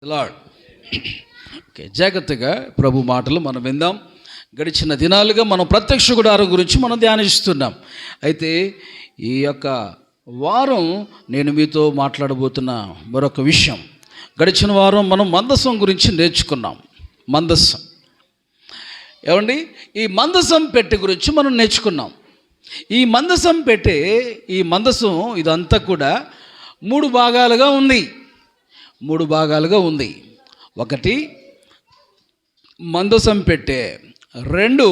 Lord. Okay, జాగ్రత్తగా ప్రభు మాటలు మనం విందాం. గడిచిన దినాలుగా మనం ప్రత్యక్ష గుడారం గురించి మనం ధ్యానిస్తున్నాం. అయితే ఈ యొక్క వారం నేను మీతో మాట్లాడబోతున్న మరొక విషయం. గడిచిన వారం మనం మందసం గురించి నేర్చుకున్నాం. మందసం ఏమండి, ఈ మందసం పెట్టె గురించి మనం నేర్చుకున్నాం. ఈ మందసం పెట్టె, ఈ మందసం ఇదంతా కూడా మూడు భాగాలుగా ఉంది. ఒకటి మందసం పెట్టె, రెండు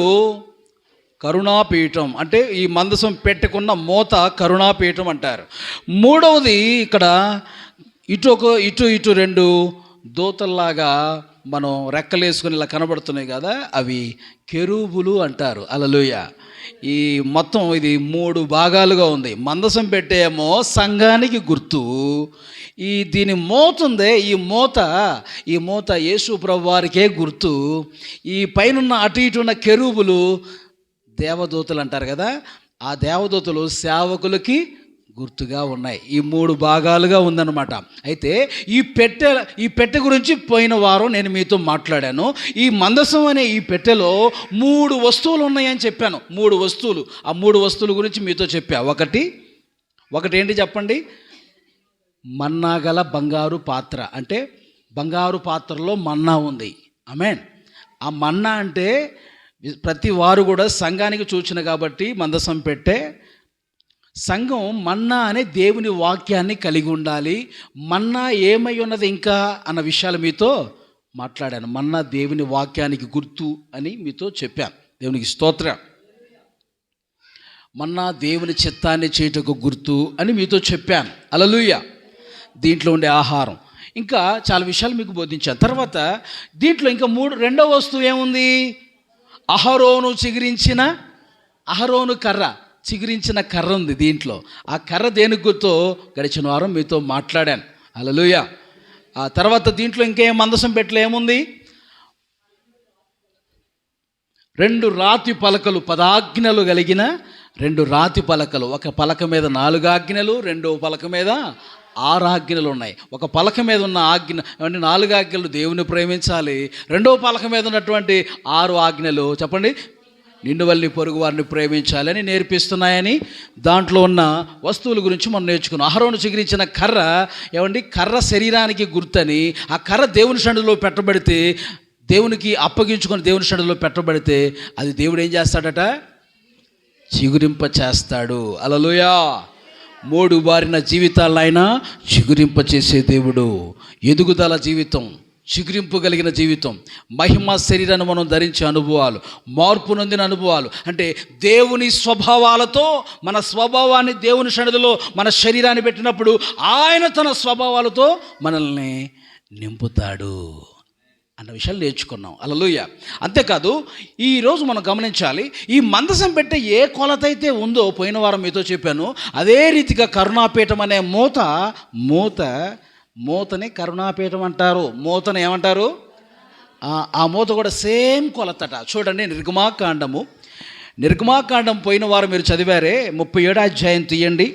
కరుణాపీఠం, అంటే ఈ మందసం పెట్టుకున్న మూత కరుణాపీఠం అంటారు. మూడవది ఇక్కడ ఇటు రెండు దూతల్లాగా మనం రెక్కలేసుకుని ఇలా కనబడుతున్నాయి కదా, అవి కెరూబులు అంటారు. హల్లెలూయా. ఈ మొత్తం ఇది మూడు భాగాలుగా ఉంది. మందసం పెట్టేమో సంఘానికి గుర్తు. దీని మూత ఉందే, ఈ మూత యేసు ప్రభు వారికే గుర్తు. ఈ పైనున్న అటు ఇటు ఉన్న కెరూబులు దేవదూతలు అంటారు కదా, ఆ దేవదూతలు సేవకులకి గుర్తుగా ఉన్నాయి. ఈ మూడు భాగాలుగా ఉందన్నమాట. అయితే ఈ పెట్టె గురించి పోయిన వారం నేను మీతో మాట్లాడాను. ఈ మందసం అనే ఈ పెట్టెలో మూడు వస్తువులు ఉన్నాయని చెప్పాను. ఆ మూడు వస్తువుల గురించి మీతో చెప్పా. ఒకటి ఏంటి చెప్పండి? మన్నా గల బంగారు పాత్ర, అంటే బంగారు పాత్రలో మన్నా ఉంది. ఆమేన్. ఆ మన్నా అంటే ప్రతి వారు కూడా సంఘానికి సూచన కాబట్టి మందసం పెట్టే సంఘం మన్నా అనే దేవుని వాక్యాన్ని కలిగి ఉండాలి. మన్నా ఏమై ఉన్నది ఇంకా అన్న విషయాలు మీతో మాట్లాడాను. మన్నా దేవుని వాక్యానికి గుర్తు అని మీతో చెప్పాను. దేవునికి స్తోత్రం. మన్నా దేవుని చిత్తాన్ని చేయుటకు గుర్తు అని మీతో చెప్పాను. హల్లెలూయా. దీంట్లో ఉండే ఆహారం, ఇంకా చాలా విషయాలు మీకు బోధించాను. తర్వాత దీంట్లో ఇంకా రెండవ వస్తువు ఏముంది? అహరోను కర్ర, చిగురించిన కర్ర ఉంది దీంట్లో. ఆ కర్ర దేనికి గుర్తో గడిచిన వారం మీతో మాట్లాడాను. హల్లెలూయా. ఆ తర్వాత దీంట్లో ఇంకేం మందసం పెట్టెలో ఏముంది? 2 రాతి పలకలు, 10 ఆజ్ఞలు కలిగిన 2 రాతి పలకలు. ఒక పలక మీద 4 ఆజ్ఞలు, రెండో పలక మీద 6 ఆజ్ఞలు ఉన్నాయి. ఒక పలక మీద ఉన్న ఆజ్ఞ అంటే 4 ఆజ్ఞలు దేవుని ప్రేమించాలి. రెండో పలక మీద ఉన్నటువంటి 6 ఆజ్ఞలు చెప్పండి, నిన్ను వల్లి పొరుగు వారిని ప్రేమించాలని నేర్పిస్తున్నాయని దాంట్లో ఉన్న వస్తువుల గురించి మనం నేర్చుకున్నాం. అహరోను చిగురించిన కర్ర, కర్ర శరీరానికి గుర్తని. ఆ కర్ర దేవుని సన్నిధిలో పెట్టబడితే, దేవునికి అప్పగించుకొని దేవుని సన్నిధిలో పెట్టబడితే అది దేవుడు ఏం చేస్తాడట? చిగురింప చేస్తాడు. హల్లెలూయా. 3 బారిన జీవితాలైనా చిగురింప చేసే దేవుడు. ఎదుగుదల జీవితం, చిగురింపు కలిగిన జీవితం, మహిమ శరీరాన్ని మనం ధరించే అనుభవాలు, మార్పు నొందిన అనుభవాలు, అంటే దేవుని స్వభావాలతో మన స్వభావాన్ని దేవుని సన్నిధిలో మన శరీరాన్ని పెట్టినప్పుడు ఆయన తన స్వభావాలతో మనల్ని నింపుతాడు అన్న విషయాలు నేర్చుకున్నాం. హల్లెలూయా. అంతేకాదు ఈరోజు మనం గమనించాలి, ఈ మందసం పెట్టె ఏ కొలత అయితే ఉందో పోయిన వారం మీతో చెప్పాను, అదే రీతిగా కరుణాపీఠం అనే మూతని కరుణాపీఠం అంటారు. మూతని ఏమంటారు? ఆ మూత కూడా సేమ్ కొలతట. చూడండి, నిర్గమాకాండం పోయిన వారం మీరు చదివారే, 37వ అధ్యాయం తీయండి.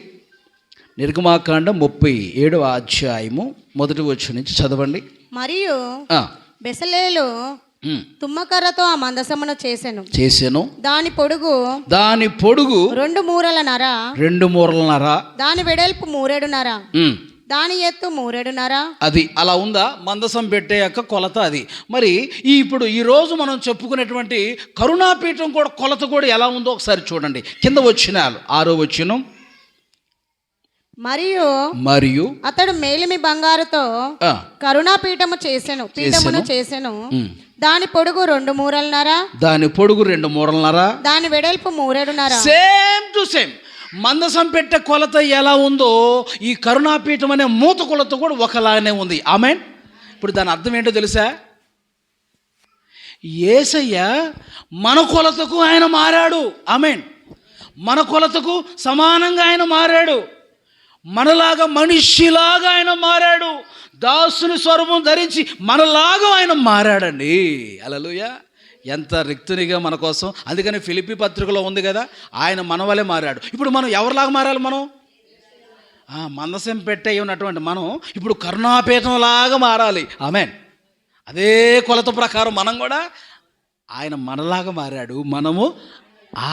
నిర్గమాకాండం 37వ అధ్యాయము 1వ వచనం నుంచి చదవండి. మరియు బెసలేలు తుమ్మకర్రతో ఆ మందసమును చేసెను. దాని పొడుగు 2 మూరలన్నర, దాని వెడల్పు 3.5, దాని ఎత్తు 3.5. అది అలా ఉందా? మందసం పెట్టే యొక్క కొలత అది. మరి ఇప్పుడు ఈరోజు మనం చెప్పుకునేటువంటి కరుణాపీఠం కూడా కొలత కూడా ఎలా ఉందో ఒకసారి చూడండి. కింద వచనాలు 6వ వచనం. మరియు అతడు మేలిమి బంగారుతో కరుణాపీఠము చేసెను. దాని పొడుగు 2 మూరలన్నర, దాని వెడల్పు 3.5. Same to same. మందసం పెట్టే కొలత ఎలా ఉందో ఈ కరుణాపీఠం అనే మూత కొలత కూడా ఒకలానే ఉంది. ఆమేన్. ఇప్పుడు దాని అర్థం ఏంటో తెలుసా? యేసయ్య మన కొలతకు ఆయన మారాడు. ఆమేన్. మన కొలతకు సమానంగా ఆయన మారాడు. మనలాగా మనిషిలాగా ఆయన మారాడు. దాసుని స్వరూపం ధరించి మనలాగా ఆయన మారాడండి. హల్లెలూయా. ఎంత రిక్తునిగా మన కోసం. అందుకని ఫిలిప్పీ పత్రికలో ఉంది కదా, ఆయన మన వలె మారాడు. ఇప్పుడు మనం ఎవరిలాగా మారాలి? మనం మందసం పెట్టే ఉన్నటువంటి మనం ఇప్పుడు కరుణాపీఠంలాగా మారాలి. ఆమేన్. అదే కొలత ప్రకారం మనం కూడా ఆయన మనలాగా మారాడు, మనము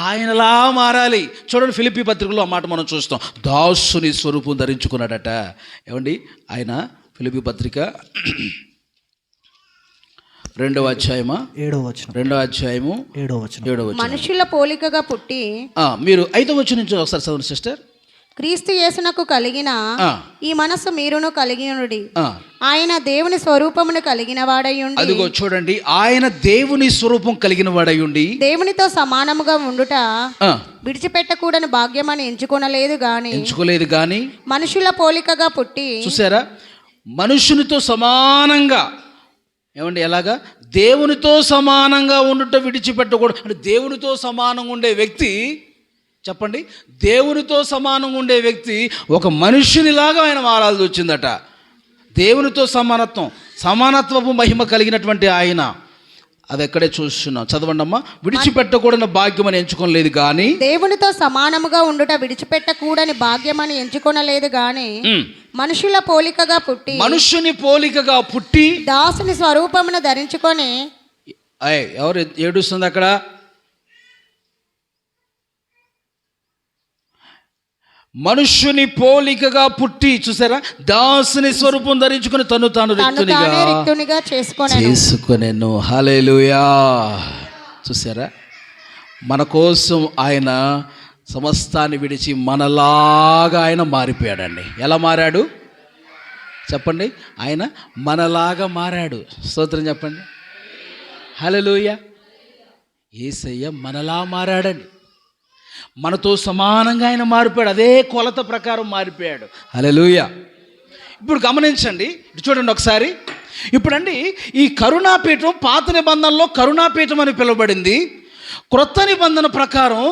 ఆయనలా మారాలి. చూడండి, ఫిలిప్పీ పత్రికలో ఆ మాట మనం చూస్తాం. దాసుని స్వరూపం ధరించుకున్నాడట. ఏమండి, ఆయన ఫిలిప్పీ పత్రిక 2వ అధ్యాయము 7వ వచనం. మనుషుల పోలికగా పుట్టి మీరు 5వ వచనం నుంచి ఒకసారి చదవండి సిస్టర్. క్రీస్తు యేసునకు కలిగిన ఈ మనసు మీరును కలిగినుడి. ఆయన దేవుని స్వరూపమును కలిగిన వాడయుండి. అదిగో చూడండి, ఆయన దేవుని స్వరూపం కలిగిన వాడయుండి దేవునితో సమానముగా ఉండుట విడిచిపెట్టకూడని భాగ్యమని ఎంచుకోలేదు గాని మనుషుల పోలికగా పుట్టి. చూసారా, మనుషునితో సమానంగా, ఏమండి ఎలాగా, దేవునితో సమానంగా ఉండుట విడిచిపెట్టకూడదు. అంటే దేవునితో సమానంగా ఉండే వ్యక్తి, చెప్పండి, దేవునితో సమానంగా ఉండే వ్యక్తి ఒక మనుషునిలాగా ఆయన మారాల్సి వచ్చిందట. దేవునితో సమానత్వపు మహిమ కలిగినటువంటి ఆయన, అది ఎక్కడే చూస్తున్నాం. చదవండి అమ్మా. విడిచిపెట్టకూడని భాగ్యమని ఎంచుకోలేదు కానీ, దేవునితో సమానముగా ఉండుట విడిచిపెట్టకూడని భాగ్యమని ఎంచుకోనలేదు గాని మనుషుల పోలికగా పుట్టి, మనుషుని పోలికగా పుట్టి దాసుని స్వరూపమును ధరించుకొని. ఎవరు ఏడుస్తుంది అక్కడ? మనుష్యుని పోలికగా పుట్టి, చూసారా, దాసుని స్వరూపం ధరించుకుని తను తాను రిక్తునిగా చేసుకొనెను. హల్లెలూయా. చూసారా, మన కోసం ఆయన సమస్తాన్ని విడిచి మనలాగా ఆయన మారిపోయాడండి. ఎలా మారాడు చెప్పండి? ఆయన మనలాగా మారాడు. స్తోత్రం చెప్పండి. హల్లెలూయా. యేసయ్య మనలా మారాడండి. మనతో సమానంగా ఆయన మారిపోయాడు. అదే కొలత ప్రకారం మారిపోయాడు. హల్లెలూయా. ఇప్పుడు గమనించండి, చూడండి ఒకసారి. ఇప్పుడండి, ఈ కరుణాపీఠం పాత నిబంధనలో కరుణాపీఠం అని పిలువబడింది. క్రొత్త నిబంధన ప్రకారం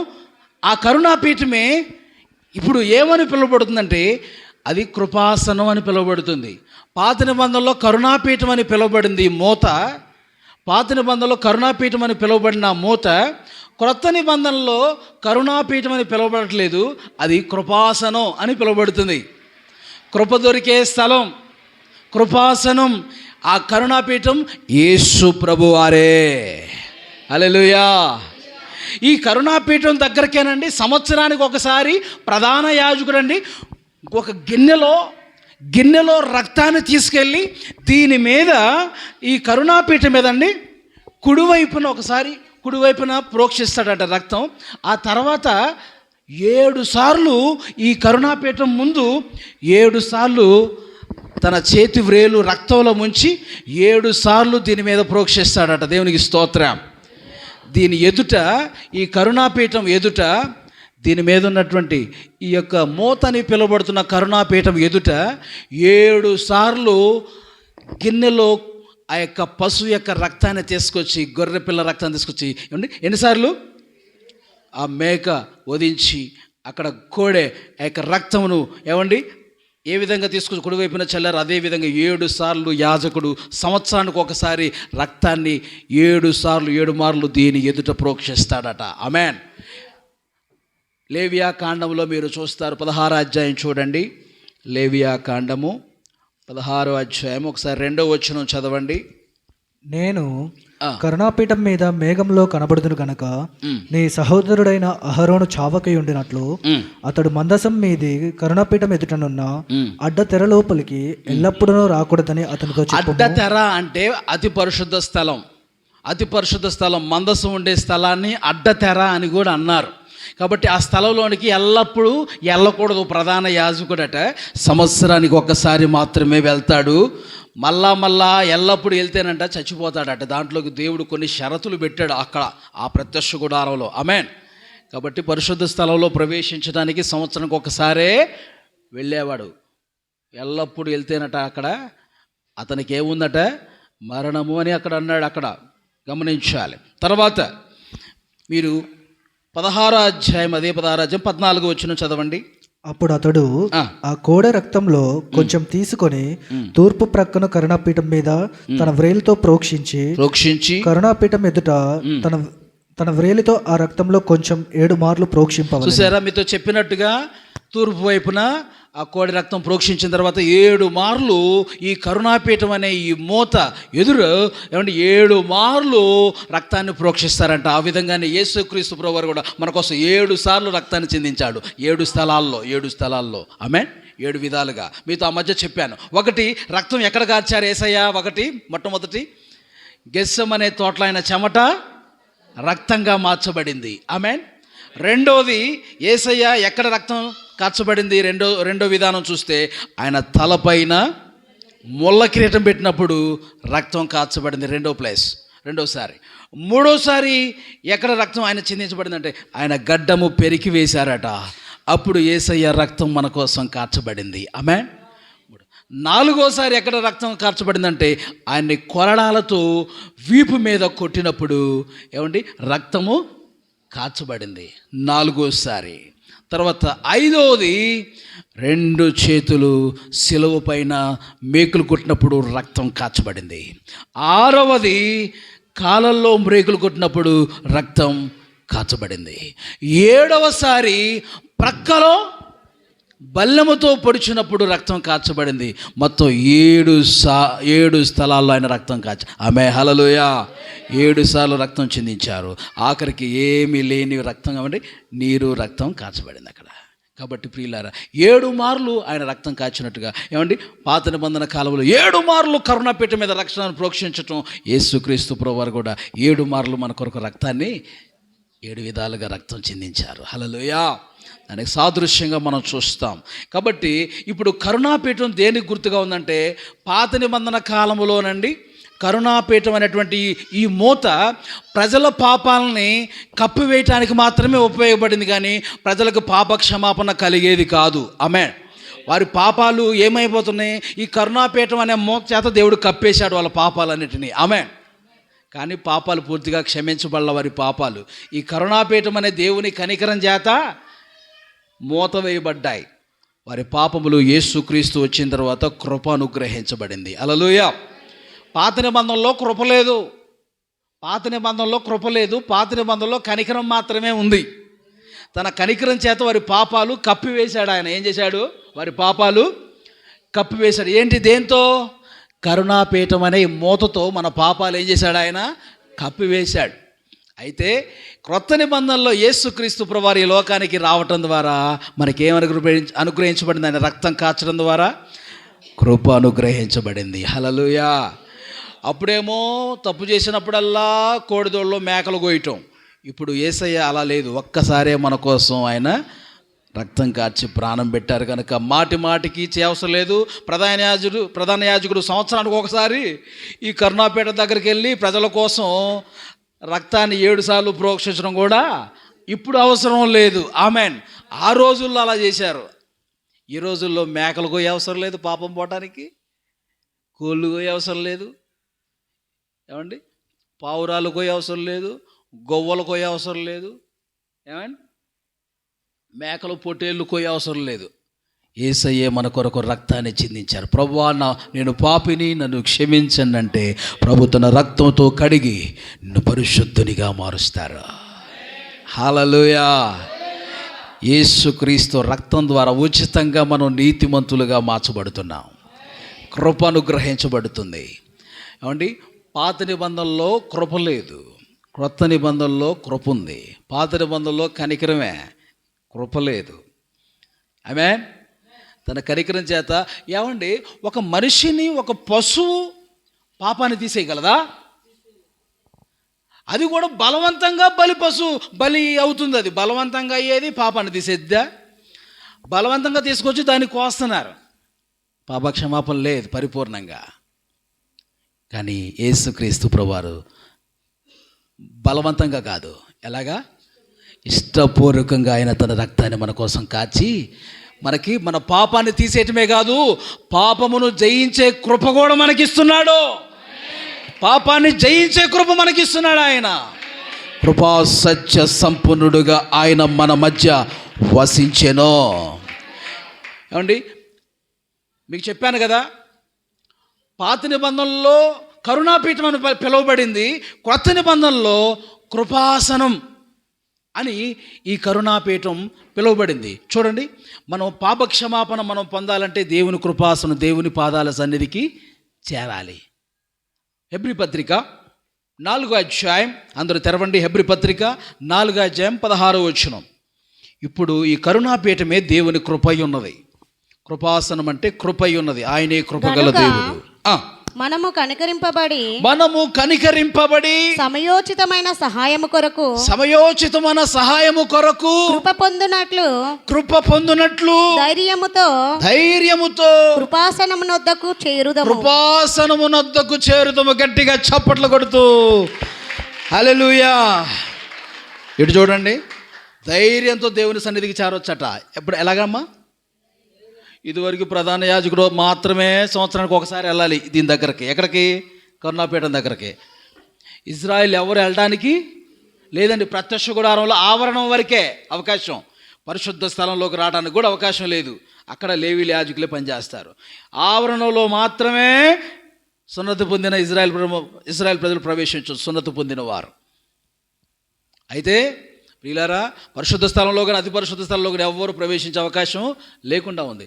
ఆ కరుణాపీఠమే ఇప్పుడు ఏమని పిలువబడుతుందంటే అది కృపాసనం అని పిలువబడుతుంది. పాత నిబంధనలో కరుణాపీఠం అని పిలువబడింది మూత. పాత నిబంధనలో కరుణాపీఠం అని పిలువబడిన మూత క్రొత్త నిబంధనలో కరుణాపీఠం అని పిలువబడట్లేదు, అది కృపాసనం అని పిలువబడుతుంది. కృప దొరికే స్థలం కృపాసనం. ఆ కరుణాపీఠం యేసు ప్రభువారే. హల్లెలూయా. ఈ కరుణాపీఠం దగ్గరకేనండి సంవత్సరానికి ఒకసారి ప్రధాన యాజకుడండి ఒక గిన్నెలో రక్తాన్ని తీసుకెళ్ళి దీని మీద, ఈ కరుణాపీఠం మీదండి కుడివైపున ప్రోక్షిస్తాడట రక్తం. ఆ తర్వాత 7 సార్లు ఈ కరుణాపీఠం ముందు 7 సార్లు తన చేతి వ్రేలు రక్తంలో ముంచి 7 సార్లు దీని మీద ప్రోక్షిస్తాడట. దేవునికి స్తోత్రం. దీని ఎదుట, ఈ కరుణాపీఠం ఎదుట, దీని మీద ఉన్నటువంటి ఈ యొక్క మూతని పిలువబడుతున్న కరుణాపీఠం ఎదుట 7 సార్లు గిన్నెలో ఆ యొక్క పశువు యొక్క రక్తాన్ని తీసుకొచ్చి, గొర్రె పిల్ల రక్తాన్ని తీసుకొచ్చి, ఏమండి ఎన్నిసార్లు ఆ మేక వధించి అక్కడ కోడే ఆ యొక్క రక్తమును ఏమండి ఏ విధంగా తీసుకొచ్చి కుడివైపున చల్లారు, అదేవిధంగా 7 సార్లు యాజకుడు సంవత్సరానికి ఒకసారి రక్తాన్ని 7 సార్లు 7 మార్లు దీని ఎదుట ప్రోక్షిస్తాడట. ఆమేన్. లేవియా కాండంలో మీరు చూస్తారు, 16వ అధ్యాయం చూడండి. లేవియా కాండము 16వ అధ్యాయం ఒకసారి 2వ వచనం చదవండి. నేను కరుణాపీఠం మీద మేఘంలో కనబడుదును గనక నీ సహోదరుడైన అహరోను చావకై ఉండినట్లు అతడు మందసం మీది కరుణాపీఠం ఎదుటనున్న అడ్డ తెర లోపలికి ఎల్లప్పుడూ రాకూడదని అతనితో చెప్పు. అడ్డ తెర అంటే అతి పరిశుద్ధ స్థలం. అతి పరిశుద్ధ స్థలం, మందసం ఉండే స్థలాన్ని అడ్డ తెర అని కూడా అన్నారు. కాబట్టి ఆ స్థలంలోనికి ఎల్లప్పుడూ వెళ్ళకూడదు. ప్రధాన యాజకుడట సంవత్సరానికి ఒకసారి మాత్రమే వెళ్తాడు. మళ్ళా ఎల్లప్పుడు వెళ్తేనంట చచ్చిపోతాడట. దాంట్లోకి దేవుడు కొన్ని షరతులు పెట్టాడు అక్కడ ఆ ప్రత్యక్ష గుడారంలో. ఆమేన్. కాబట్టి పరిశుద్ధ స్థలంలో ప్రవేశించడానికి సంవత్సరానికి ఒకసారే వెళ్ళేవాడు. ఎల్లప్పుడు వెళ్తేనట అక్కడ అతనికి ఏముందట, మరణము అని అక్కడ అన్నాడు. అక్కడ గమనించాలి. తర్వాత మీరు 16వ అధ్యాయం, అదే 16వ అధ్యాయం 14వ వచనం చదవండి. అప్పుడు అతడు ఆ కోడె రక్తంలో కొంచెం తీసుకొని తూర్పు ప్రక్కన కరుణాపీఠం మీద తన వ్రేలితో ప్రోక్షించి కరుణాపీఠం ఎదుట తన వ్రేలితో ఆ రక్తంలో కొంచెం 7 మార్లు ప్రోక్షింపవాలి. చూసారా, మీతో చెప్పినట్టుగా తూర్పు వైపున ఆ కోడి రక్తం ప్రోక్షించిన తర్వాత 7 మార్లు ఈ కరుణాపీఠం అనే ఈ మూత ఎదురు ఏమంటే 7 మార్లు రక్తాన్ని ప్రోక్షిస్తారంట. ఆ విధంగానే యేసుక్రీస్తు ప్రభువారు కూడా మన కోసం 7 సార్లు రక్తాన్ని చిందించాడు. 7 స్థలాల్లో ఆమేన్. 7 విధాలుగా మీతో ఆ మధ్య చెప్పాను. ఒకటి, రక్తం ఎక్కడ కార్చారు యేసయ్య? మొట్టమొదటి గెత్సెమనే తోటలో ఆయన చెమట రక్తంగా మార్చబడింది. ఆమేన్. రెండోది, యేసయ్య ఎక్కడ రక్తం కార్చబడింది? రెండో విధానం చూస్తే ఆయన తలపైన ముళ్ళ కిరీటం పెట్టినప్పుడు రక్తం కార్చబడింది. రెండోసారి. మూడోసారి ఎక్కడ రక్తం ఆయన చిందించబడిందంటే ఆయన గడ్డము పెరికి వేశారట. అప్పుడు యేసయ్య రక్తం మన కోసం కార్చబడింది. ఆమేన్. నాలుగోసారి ఎక్కడ రక్తం కార్చబడిందంటే ఆయన్ని కొరడాలతో వీపు మీద కొట్టినప్పుడు ఏమండి రక్తము కార్చబడింది. నాలుగోసారి. తర్వాత ఐదవది, 2 చేతులు సిలువ పైన మేకులు కొట్టినప్పుడు రక్తం కార్చబడింది. ఆరవది, కాళ్ళల్లో బ్రేకులు కొట్టినప్పుడు రక్తం కార్చబడింది. 7వసారి ప్రక్కలో బల్లెముతో పొడిచినప్పుడు రక్తం కార్చబడింది. మొత్తం 7 స్థలాల్లో ఆయన రక్తం ఆమె హల్లెలూయా 7 సార్లు రక్తం చిందించారు. ఆఖరికి ఏమీ లేని రక్తం కాబట్టి నీరు రక్తం కార్చబడింది అక్కడ. కాబట్టి ప్రియులారా, 7 మార్లు ఆయన రక్తం కాచినట్టుగా ఏమండి పాత నిబంధన కాలంలో 7 మార్లు కరుణాపీఠం మీద రక్షణను ప్రోక్షించటం, యేసుక్రీస్తు ప్రభువారు కూడా 7 మార్లు మన కొరకు రక్తాన్ని 7 విధాలుగా రక్తం చిందించారు. హల్లెలూయా. దానికి సాదృశ్యంగా మనం చూస్తాం. కాబట్టి ఇప్పుడు కరుణాపీఠం దేనికి గుర్తుగా ఉందంటే, పాత నిబంధన కాలంలోనండి కరుణాపీఠం అనేటువంటి ఈ మూత ప్రజల పాపాలని కప్పివేయటానికి మాత్రమే ఉపయోగపడింది, కానీ ప్రజలకు పాప క్షమాపణ కలిగేది కాదు. ఆమేన్. వారి పాపాలు ఏమైపోతున్నాయి? ఈ కరుణాపీఠం అనే మూత చేత దేవుడు కప్పేశాడు వాళ్ళ పాపాలన్నిటినీ. ఆమేన్. కానీ పాపాలు పూర్తిగా క్షమించబడాల వారి పాపాలు ఈ కరుణాపీఠం అనే దేవుని కనికరం చేత మూత వేయబడ్డాయి. వారి పాపములు యేసుక్రీస్తు వచ్చిన తర్వాత కృప అనుగ్రహించబడింది. హల్లెలూయా. పాత నిబంధనలో కృప లేదు. పాత నిబంధనలో కనికరం మాత్రమే ఉంది. తన కనికరం చేత వారి పాపాలు కప్పివేశాడు ఆయన. ఏం చేశాడు? వారి పాపాలు కప్పివేశాడు. ఏంటి? దేంతో? కరుణాపీఠం అనే మూతతో మన పాపాలు ఏం చేశాడు? ఆయన కప్పివేశాడు. అయితే క్రొత్త నిబంధనలో యేసుక్రీస్తు ప్రభువారు ఈ లోకానికి రావటం ద్వారా మనకేం అనుగ్రహించబడింది? ఆయన రక్తం కార్చడం ద్వారా కృప అనుగ్రహించబడింది. హల్లెలూయా. అప్పుడేమో తప్పు చేసినప్పుడల్లా కోడిదోళ్ళలో మేకలు కోయటం. ఇప్పుడు యేసయ్య అలా లేదు. ఒక్కసారే మన కోసం ఆయన రక్తం కార్చి ప్రాణం పెట్టారు కనుక మాటికి చేయవసరం లేదు. ప్రధాన యాజకుడు సంవత్సరానికి ఒకసారి ఈ కరుణాపీఠ దగ్గరికి వెళ్ళి ప్రజల కోసం రక్తాన్ని 7 సార్లు ప్రోక్షించడం కూడా ఇప్పుడు అవసరం లేదు. ఆమెన్. ఆ రోజుల్లో అలా చేశారు. ఈ రోజుల్లో మేకలు కోయ అవసరం లేదు పాపం పోవటానికి, కోళ్ళు కోయ అవసరం లేదు, ఏమండి పావురాలు కోయ అవసరం లేదు, గొవ్వలు కోయ అవసరం లేదు, ఏమండి మేకలు పొట్టేళ్ళు కోయ అవసరం లేదు. యేసయ్యే మన కొరకు రక్తాన్ని చిందించారు. ప్రభువా నేను పాపిని, నన్ను క్షమించండి అంటే ప్రభు తన రక్తంతో కడిగి నిన్ను పరిశుద్ధునిగా మారుస్తారు. హల్లెలూయా. యేసుక్రీస్తు రక్తం ద్వారా ఉచితంగా మనం నీతిమంతులుగా మార్చబడుతున్నాం. కృప అనుగ్రహించబడుతుంది. ఏమండి పాత నిబంధనలో కృప లేదు, క్రొత్త నిబంధనలో కృప ఉంది. పాత నిబంధనలో కనికరమే, కృప లేదు. ఆమేన్. తన కనికరం చేత ఏమండి ఒక మనిషిని, ఒక పశువు పాపాన్ని తీసేయగలదా? అది కూడా బలవంతంగా బలి అవుతుంది. అది బలవంతంగా అయ్యేది పాపాన్ని తీసేద్దా? బలవంతంగా తీసుకొచ్చి దాన్ని కోస్తున్నారు. పాపక్షమాపణ లేదు పరిపూర్ణంగా. కానీ యేసుక్రీస్తు ప్రభువారు బలవంతంగా కాదు, ఎలాగా ఇష్టపూర్వకంగా ఆయన తన రక్తాన్ని మన కోసం కాచి మనకి మన పాపాన్ని తీసేయటమే కాదు, పాపమును జయించే కృప కూడా మనకిస్తున్నాడు. పాపాన్ని జయించే కృప మనకిస్తున్నాడు ఆయన. కృపా సత్య సంపన్నుడుగా ఆయన మన మధ్య వసించెను. ఏమండి మీకు చెప్పాను కదా, పాత నిబంధనలో కరుణాపీఠం అని పిలువబడింది, క్రొత్త నిబంధనలో కృపాసనం అని ఈ కరుణాపీఠం పిలువబడింది. చూడండి, మనం పాపక్షమాపణ మనం పొందాలంటే దేవుని కృపాసనం, దేవుని పాదాల సన్నిధికి చేరాలి. హెబ్రీ పత్రిక 4వ అధ్యాయం, అందరూ తెరవండి. హెబ్రీ పత్రిక 4వ అధ్యాయం 16వ వచనం. ఇప్పుడు ఈ కరుణాపీఠమే దేవుని కృపై ఉన్నది. కృపాసనం అంటే కృపై ఉన్నది, ఆయనే కృపగల దేవుడు. మనము కనికరింపబడి సమయోచితమైన సహాయము కొరకు కృప పొందునట్లు ధైర్యముతో కృపాసనమునొద్దకు చేరుదము. గట్టిగా చప్పట్లు కొడుతూ హల్లెలూయా. ఇటు చూడండి, ధైర్యంతో దేవుని సన్నిధికి చేరొచ్చట. ఎప్పుడు ఎలాగమ్మా? ఇదివరకు ప్రధాన యాజకుడు మాత్రమే సంవత్సరానికి ఒకసారి వెళ్ళాలి దీని దగ్గరికి. ఎక్కడికి? కరుణాపీఠం దగ్గరికి. ఇజ్రాయిల్ ఎవరు వెళ్ళడానికి లేదండి. ప్రత్యక్ష గుడారంలో ఆవరణం వరకే అవకాశం, పరిశుద్ధ స్థలంలోకి రావడానికి కూడా అవకాశం లేదు. అక్కడ లేవీలు యాజకులే పనిచేస్తారు. ఆవరణంలో మాత్రమే సున్నతి పొందిన ఇజ్రాయెల్ ప్రజలు ప్రవేశించు, సున్నతి పొందిన వారు. అయితే ప్రియులారా, పరిశుద్ధ స్థలంలో కానీ అతి పరిశుద్ధ స్థలంలో కానీ ఎవరు ప్రవేశించే అవకాశం లేకుండా ఉంది.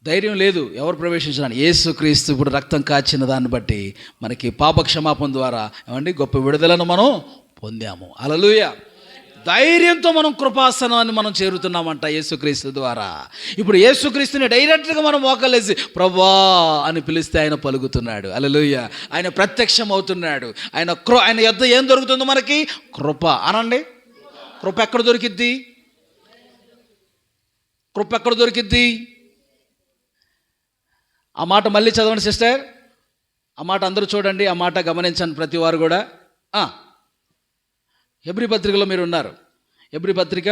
ధైర్యం లేదు ఎవరు ప్రవేశించడానికి. యేసుక్రీస్తు ఇప్పుడు రక్తం కాచిన దాన్ని బట్టి మనకి పాపక్షమాపణ ద్వారా ఏమండి గొప్ప విడుదలను మనం పొందాము. హల్లెలూయా. ధైర్యంతో మనం కృపాసనాన్ని మనం చేరుతున్నామంట యేసుక్రీస్తు ద్వారా. ఇప్పుడు యేసుక్రీస్తుని డైరెక్ట్గా మనం మోకలేసి ప్రభువా అని పిలిస్తే ఆయన పలుకుతున్నాడు. హల్లెలూయా. ఆయన ప్రత్యక్షం అవుతున్నాడు. ఆయన యొద్ద ఏం దొరుకుతుందో మనకి? కృప. అనండి, కృప ఎక్కడ దొరికిద్ది? కృప ఎక్కడ దొరికిద్ది? ఆ మాట మళ్ళీ చదవండి సిస్టర్. ఆ మాట అందరూ చూడండి, ఆ మాట గమనించండి ప్రతి వారు కూడా. హెబ్రీ పత్రికలో మీరు ఉన్నారు. హెబ్రీ పత్రిక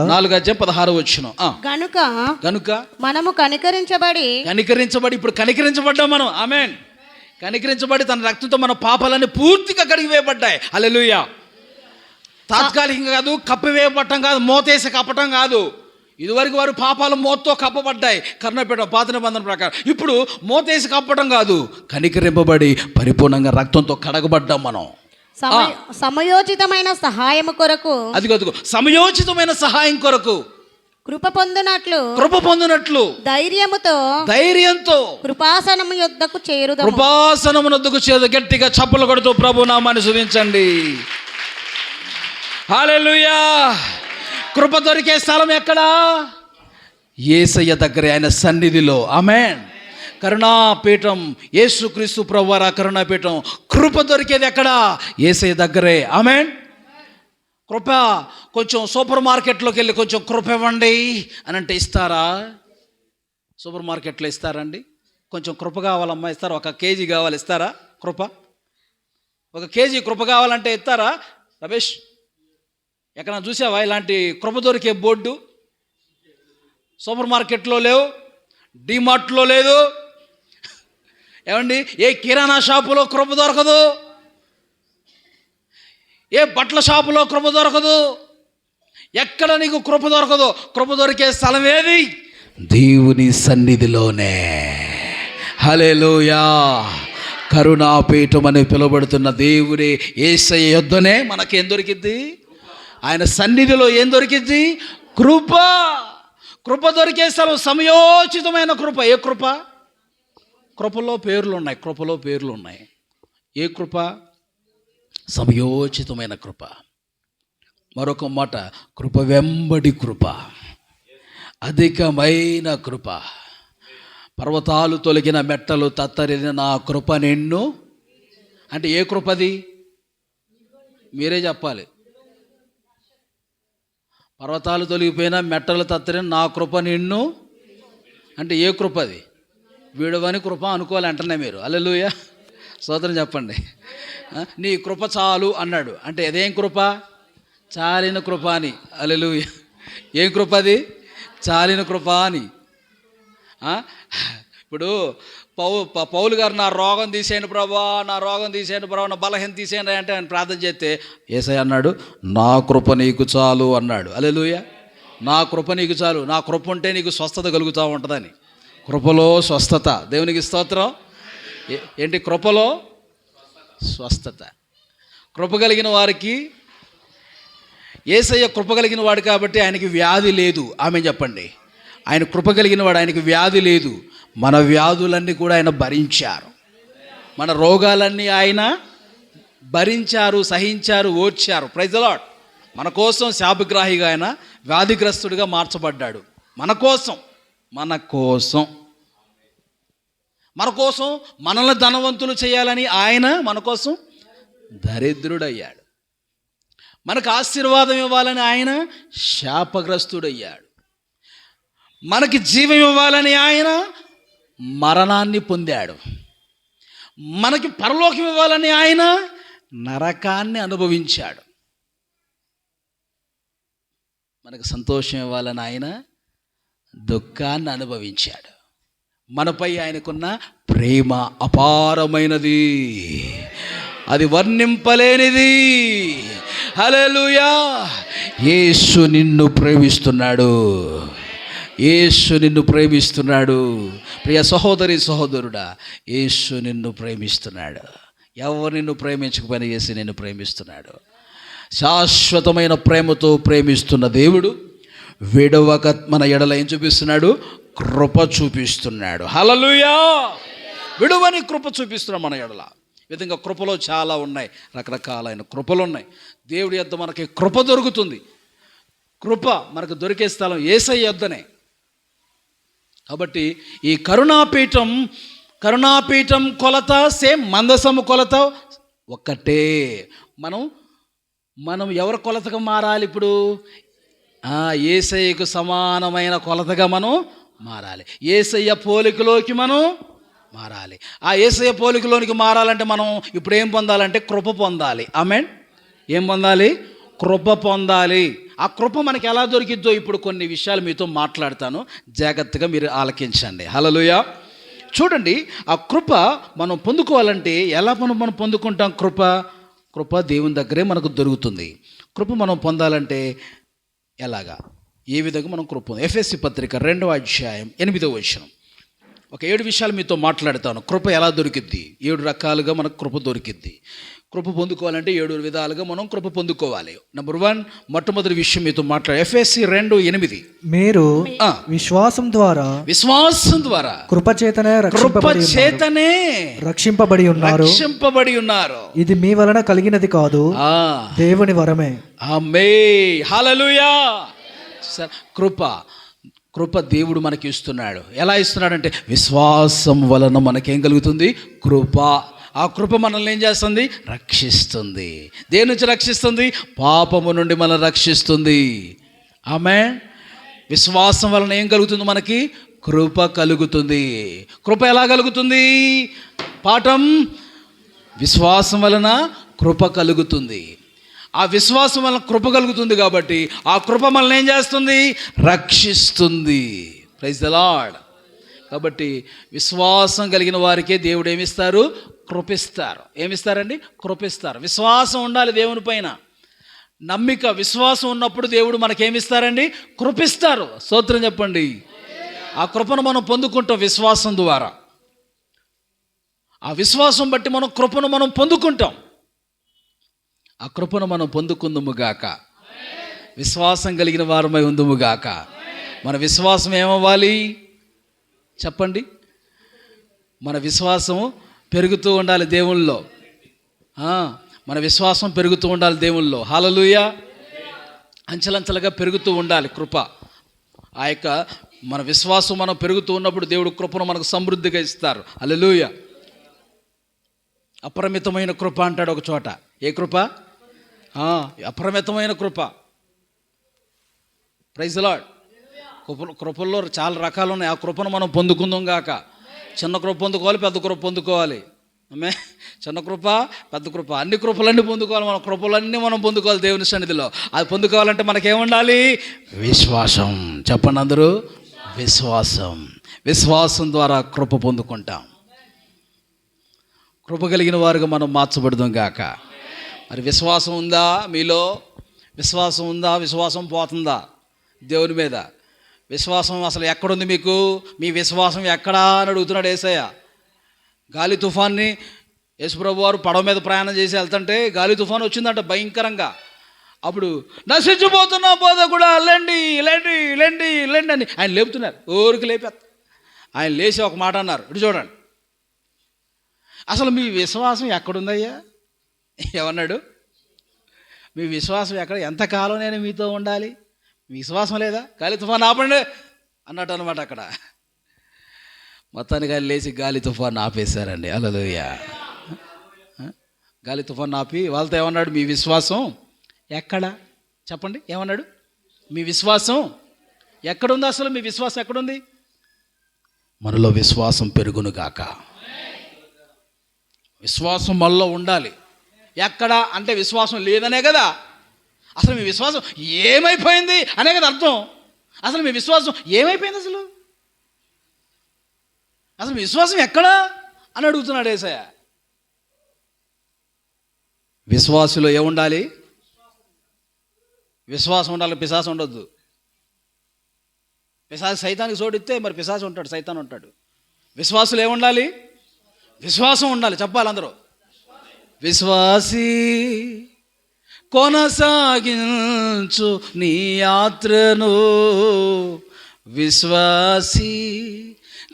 4వ అధ్యాయం 16వ వచనం. గనుక మనము కనికరించబడి ఇప్పుడు కనికరించబడ్డాం మనం. ఆమేన్. కనికరించబడి తన రక్తంతో మన పాపాలన్నీ పూర్తిగా కడిగివేయబడ్డాయి. హల్లెలూయా. తాత్కాలికంగా కాదు, కప్పివేయబట్టం కాదు, మోతేసి కప్పటం కాదు. ఇదివరకు వారు పాపాలు మోతతో కప్పబడ్డాయి కరుణాపీఠం పాత నిబంధన ప్రకారం. ఇప్పుడు మోతేసి కప్పటం కాదు, కనికరింపబడి పరిపూర్ణంగా రక్తంతో కడగబడ్డాం మనం. సమయోచితమైన సహాయం కొరకు, అదిగో సమయోచితమైన సహాయం కొరకు కృప పొందునట్లు ధైర్యంతో కృపాసనము యొద్దకు చేరు. గట్టిగా చప్పలు కొడుతూ ప్రభు నామాన్ని స్తుతించండి. హల్లెలూయా. కృప దొరికే స్థలం ఎక్కడా? యేసయ్య దగ్గరే, ఆయన సన్నిధిలో. ఆమేన్. కరుణాపీఠం, యేసుక్రీస్తు ప్రభువారి కరుణాపీఠం. కృప దొరికేది ఎక్కడ? యేసయ్య దగ్గరే. ఆమేన్. కృప కొంచెం సూపర్ మార్కెట్లోకి వెళ్ళి కొంచెం కృప ఇవ్వండి అని అంటే ఇస్తారా? సూపర్ మార్కెట్లో ఇస్తారండి? కొంచెం కృప కావాలమ్మా ఇస్తారా? 1 కేజీ కావాలి ఇస్తారా? కృప 1 కేజీ కృప కావాలంటే ఇస్తారా? రమేష్, ఎక్కడన్నా చూసావా ఇలాంటి కృప దొరికే బోర్డు? సూపర్ మార్కెట్లో లేవు, డిమార్ట్లో లేదు. ఏమండి, ఏ కిరాణా షాపులో కృప దొరకదు, ఏ బట్టల షాపులో కృప దొరకదు, ఎక్కడ నీకు కృప దొరకదు. కృప దొరికే స్థలం ఏది? దేవుని సన్నిధిలోనే. హల్లెలూయా. కరుణాపీఠం అని పిలువబడుతున్న దేవుని యేసయ్య యొద్దనే మనకేం దొరికిద్ది? ఆయన సన్నిధిలో ఏం దొరికిద్ది? కృప. కృప దొరికే స్థలం సమయోచితమైన కృప. ఏ కృప? కృపలో పేర్లు ఉన్నాయి. ఏ కృప? సమయోచితమైన కృప. మరొక మాట, కృప వెంబడి కృప, అధికమైన కృప. పర్వతాలు తొలగిన, మెట్టలు తత్తరిన నా కృప నిన్ను అంటే ఏ కృపది? మీరే చెప్పాలి. పర్వతాలు తొలగిపోయినా, మెట్టలు తత్తరిన నా కృప నిన్ను అంటే ఏ కృపది? వీడవని కృప అనుకోవాలి అంటనే మీరు. హల్లెలూయా. స్తోత్రం చెప్పండి. నీ కృప చాలు అన్నాడు అంటే అదేం కృప? చాలిన కృప అని. హల్లెలూయా. ఏం కృప అది? చాలిన కృప అని. ఇప్పుడు పౌలు గారు నా రోగం తీసేయండి ప్రభా, నా బలహీన తీసేయండి అంటే ఆయన ప్రార్థన చేస్తే యేసయ్య అన్నాడు నా కృప నీకు చాలు అన్నాడు. హల్లెలూయా. నా కృప నీకు చాలు. నా కృప ఉంటే నీకు స్వస్థత కలుగుతూ ఉంటుందని. కృపలో స్వస్థత. దేవునికి స్తోత్రం. ఏంటి? కృపలో స్వస్థత. కృప కలిగిన వారికి యేసయ్య కృప కలిగిన వాడు కాబట్టి ఆయనకి వ్యాధి లేదు. ఆమె చెప్పండి. ఆయన కృప కలిగిన వాడు, ఆయనకి వ్యాధి లేదు. మన వ్యాధులన్నీ కూడా ఆయన భరించారు. మన రోగాలన్నీ ఆయన భరించారు, సహించారు, ఓర్చారు. Praise the Lord. మన కోసం శాపగ్రాహిగా ఆయన వ్యాధిగ్రస్తుడిగా మార్చబడ్డాడు. మన కోసం మనల్ని ధనవంతులు చేయాలని ఆయన మన కోసం దరిద్రుడయ్యాడు. మనకు ఆశీర్వాదం ఇవ్వాలని ఆయన శాపగ్రస్తుడయ్యాడు. మనకి జీవం ఇవ్వాలని ఆయన మరణాన్ని పొందాడు. మనకి పరలోకం ఇవ్వాలని ఆయన నరకాన్ని అనుభవించాడు. మనకు సంతోషం ఇవ్వాలని ఆయన దుఃఖాన్ని అనుభవించాడు. మనపై ఆయనకున్న ప్రేమ అపారమైనది, అది వర్ణింపలేనిది. హల్లెలూయా. యేసు నిన్ను ప్రేమిస్తున్నాడు. యేసు నిన్ను ప్రేమిస్తున్నాడు. ప్రియ సహోదరి సహోదరుడా, యేసు నిన్ను ప్రేమిస్తున్నాడు. ఎవరు నిన్ను ప్రేమించకపోయినా యేసు నిన్ను ప్రేమిస్తున్నాడు. శాశ్వతమైన ప్రేమతో ప్రేమిస్తున్న దేవుడు విడవక మన ఎడల ఏం చూపిస్తున్నాడు? కృప చూపిస్తున్నాడు. హల్లెలూయా. విడువని కృప చూపిస్తున్నాడు మన ఎడల. ఈ విధంగా కృపలో చాలా ఉన్నాయి, రకరకాలైన కృపలు ఉన్నాయి. దేవుడి యొద్ద మనకి కృప దొరుకుతుంది. కృప మనకు దొరికే స్థలం యేసయ్య యొద్దనే. కాబట్టి ఈ కరుణాపీఠం కొలత సేమ్, మందసము కొలత ఒక్కటే. మనం ఎవరి కొలతగా మారాలి ఇప్పుడు? యేసయ్యకు సమానమైన కొలతగా మనం మారాలి. యేసయ్య పోలికలోకి మనం మారాలి. ఆ యేసయ్య పోలికలోనికి మారాలంటే మనం ఇప్పుడు ఏం పొందాలంటే కృప పొందాలి. ఆమేన్. ఏం పొందాలి? కృప పొందాలి. ఆ కృప మనకి ఎలా దొరికిద్దో ఇప్పుడు కొన్ని విషయాలు మీతో మాట్లాడతాను, జాగ్రత్తగా మీరు ఆలకించండి. హల్లెలూయా. చూడండి, ఆ కృప మనం పొందుకోవాలంటే ఎలా మనం పొందుకుంటాం? కృప దేవుని దగ్గరే మనకు దొరుకుతుంది. కృప మనం పొందాలంటే ఎలాగా, ఏ విధంగా మనం కృప? ఎఫెసీ పత్రిక 2వ అధ్యాయం 8వ వచనం. ఒక 7 విషయాలు మీతో మాట్లాడతాను. కృప ఎలా దొరికిద్ది? 7 రకాలుగా మనకు కృప దొరికిద్ది. కృప పొందుకోవాలంటే 7 విధాలుగా మనం కృప పొందుకోవాలి. నెంబర్ 1, మొట్టమొదటి విషయం మీతో మాట్లాడే ఎఫెసీ 2:8. మీరు విశ్వాసం ద్వారా కృపచేతనే రక్షింపబడి ఉన్నారు. ఇది మీ వలన కలిగినది కాదు, దేవుని వరమే. ఆమేన్. హల్లెలూయా. కృప దేవుడు మనకి ఇస్తున్నాడు. ఎలా ఇస్తున్నాడంటే విశ్వాసం వలన మనకేం కలుగుతుంది? కృప. ఆ కృప మనల్ని ఏం చేస్తుంది? రక్షిస్తుంది. దేని నుంచి రక్షిస్తుంది? పాపము నుండి మనల్ని రక్షిస్తుంది. ఆమేన్. విశ్వాసం వలన ఏం కలుగుతుంది? మనకి కృప కలుగుతుంది. కృప ఎలా కలుగుతుంది? పాఠం, విశ్వాసం వలన కృప కలుగుతుంది. ఆ విశ్వాసం వలన కృప కలుగుతుంది కాబట్టి ఆ కృప మనల్ని ఏం చేస్తుంది? రక్షిస్తుంది. Praise the Lord. కాబట్టి విశ్వాసం కలిగిన వారికే దేవుడు ఏమిస్తారు? కృపిస్తారు. ఏమిస్తారండి? కృపిస్తారు. విశ్వాసం ఉండాలి దేవుని పైన. నమ్మిక, విశ్వాసం ఉన్నప్పుడు దేవుడు మనకేమిస్తారండి? కృపిస్తారు. స్తోత్రం చెప్పండి. ఆ కృపను మనం పొందుకుంటాం విశ్వాసం ద్వారా. ఆ విశ్వాసం బట్టి మనం కృపను మనం పొందుకుంటాం. ఆ కృపను మనం పొందుకుందుముగాక. విశ్వాసం కలిగిన వారమై ఉందుముగాక. మన విశ్వాసం ఏమవ్వాలి చెప్పండి? మన విశ్వాసం పెరుగుతూ ఉండాలి దేవుళ్ళలో. మన విశ్వాసం పెరుగుతూ ఉండాలి దేవుళ్ళలో. హల్లెలూయా. అంచెలంచెలుగా పెరుగుతూ ఉండాలి కృప. ఆ యొక్క మన విశ్వాసం మనం పెరుగుతూ ఉన్నప్పుడు దేవుడు కృపను మనకు సమృద్ధిగా ఇస్తారు. హల్లెలూయా. అపరిమితమైన కృప అంటాడు ఒక చోట. ఏ కృప? అపరిమితమైన కృప. Praise the Lord. కృపల్లో చాలా రకాలు ఉన్నాయి. ఆ కృపను మనం పొందుకుందాం గాక. చిన్న కృప పొందుకోవాలి, పెద్ద కృప పొందుకోవాలి. ఆమె చిన్న కృప, పెద్ద కృప, అన్ని కృపలన్నీ పొందుకోవాలి. మన కృపలన్నీ మనం పొందుకోవాలి దేవుని సన్నిధిలో. అది పొందుకోవాలంటే మనకేముండాలి? విశ్వాసం. చెప్పండి అందరూ, విశ్వాసం ద్వారా కృప పొందుకుంటాం. కృప కలిగిన వారుగా మనం మార్చబడదాం గాక. మరి విశ్వాసం ఉందా మీలో? విశ్వాసం ఉందా? విశ్వాసం పోతుందా దేవుని మీద? విశ్వాసం అసలు ఎక్కడుంది మీకు? మీ విశ్వాసం ఎక్కడా అని అడుగుతున్నాడు యేసయ్య. గాలి తుఫాన్ని యేసుప్రభు వారు పడవ మీద ప్రయాణం చేసి వెళ్తుంటే గాలి తుఫాను వచ్చిందంట భయంకరంగా. అప్పుడు నశించిపోతున్న బోధకుడా లెండి లెండి లెండి లెండి అని ఆయన లేపుతున్నారు. ఊరికి లేపేస్తారు. ఆయన లేచి ఒక మాట అన్నారు. ఇటు చూడండి, అసలు మీ విశ్వాసం ఎక్కడుందయ్యా? ఏమన్నాడు? మీ విశ్వాసం ఎక్కడ? ఎంతకాలం నేను మీతో ఉండాలి? మీ విశ్వాసం లేదా? గాలి తుఫాను ఆపండి అన్నట్టు అనమాట. అక్కడ మొత్తానికి ఆయన లేచి గాలి తుఫాను ఆపేశారండి. హల్లెలూయా. గాలి తుఫాను ఆపి వాళ్ళతో ఏమన్నాడు? మీ విశ్వాసం ఎక్కడ? చెప్పండి, ఏమన్నాడు? మీ విశ్వాసం ఎక్కడుంది? అసలు మీ విశ్వాసం ఎక్కడుంది? మనలో విశ్వాసం పెరుగును గాక. విశ్వాసం మనలో ఉండాలి. ఎక్కడ అంటే విశ్వాసం లేదనే కదా. అసలు మీ విశ్వాసం ఏమైపోయింది అనే కదా అర్థం. అసలు మీ విశ్వాసం ఏమైపోయింది? అసలు మీ విశ్వాసం ఎక్కడా అని అడుగుతున్నాడు యేసయ్య. విశ్వాసులో ఏముండాలి? విశ్వాసం ఉండాలి, పిశాసం ఉండొద్దు. పిశాసు సైతానికి చోటిస్తే మరి పిశాసు ఉంటాడు, సైతాన్ ఉంటాడు. విశ్వాసులు ఏముండాలి? విశ్వాసం ఉండాలి. చెప్పాలి అందరూ. విశ్వాసి కొనసాగించు నీ యాత్రను, విశ్వాసి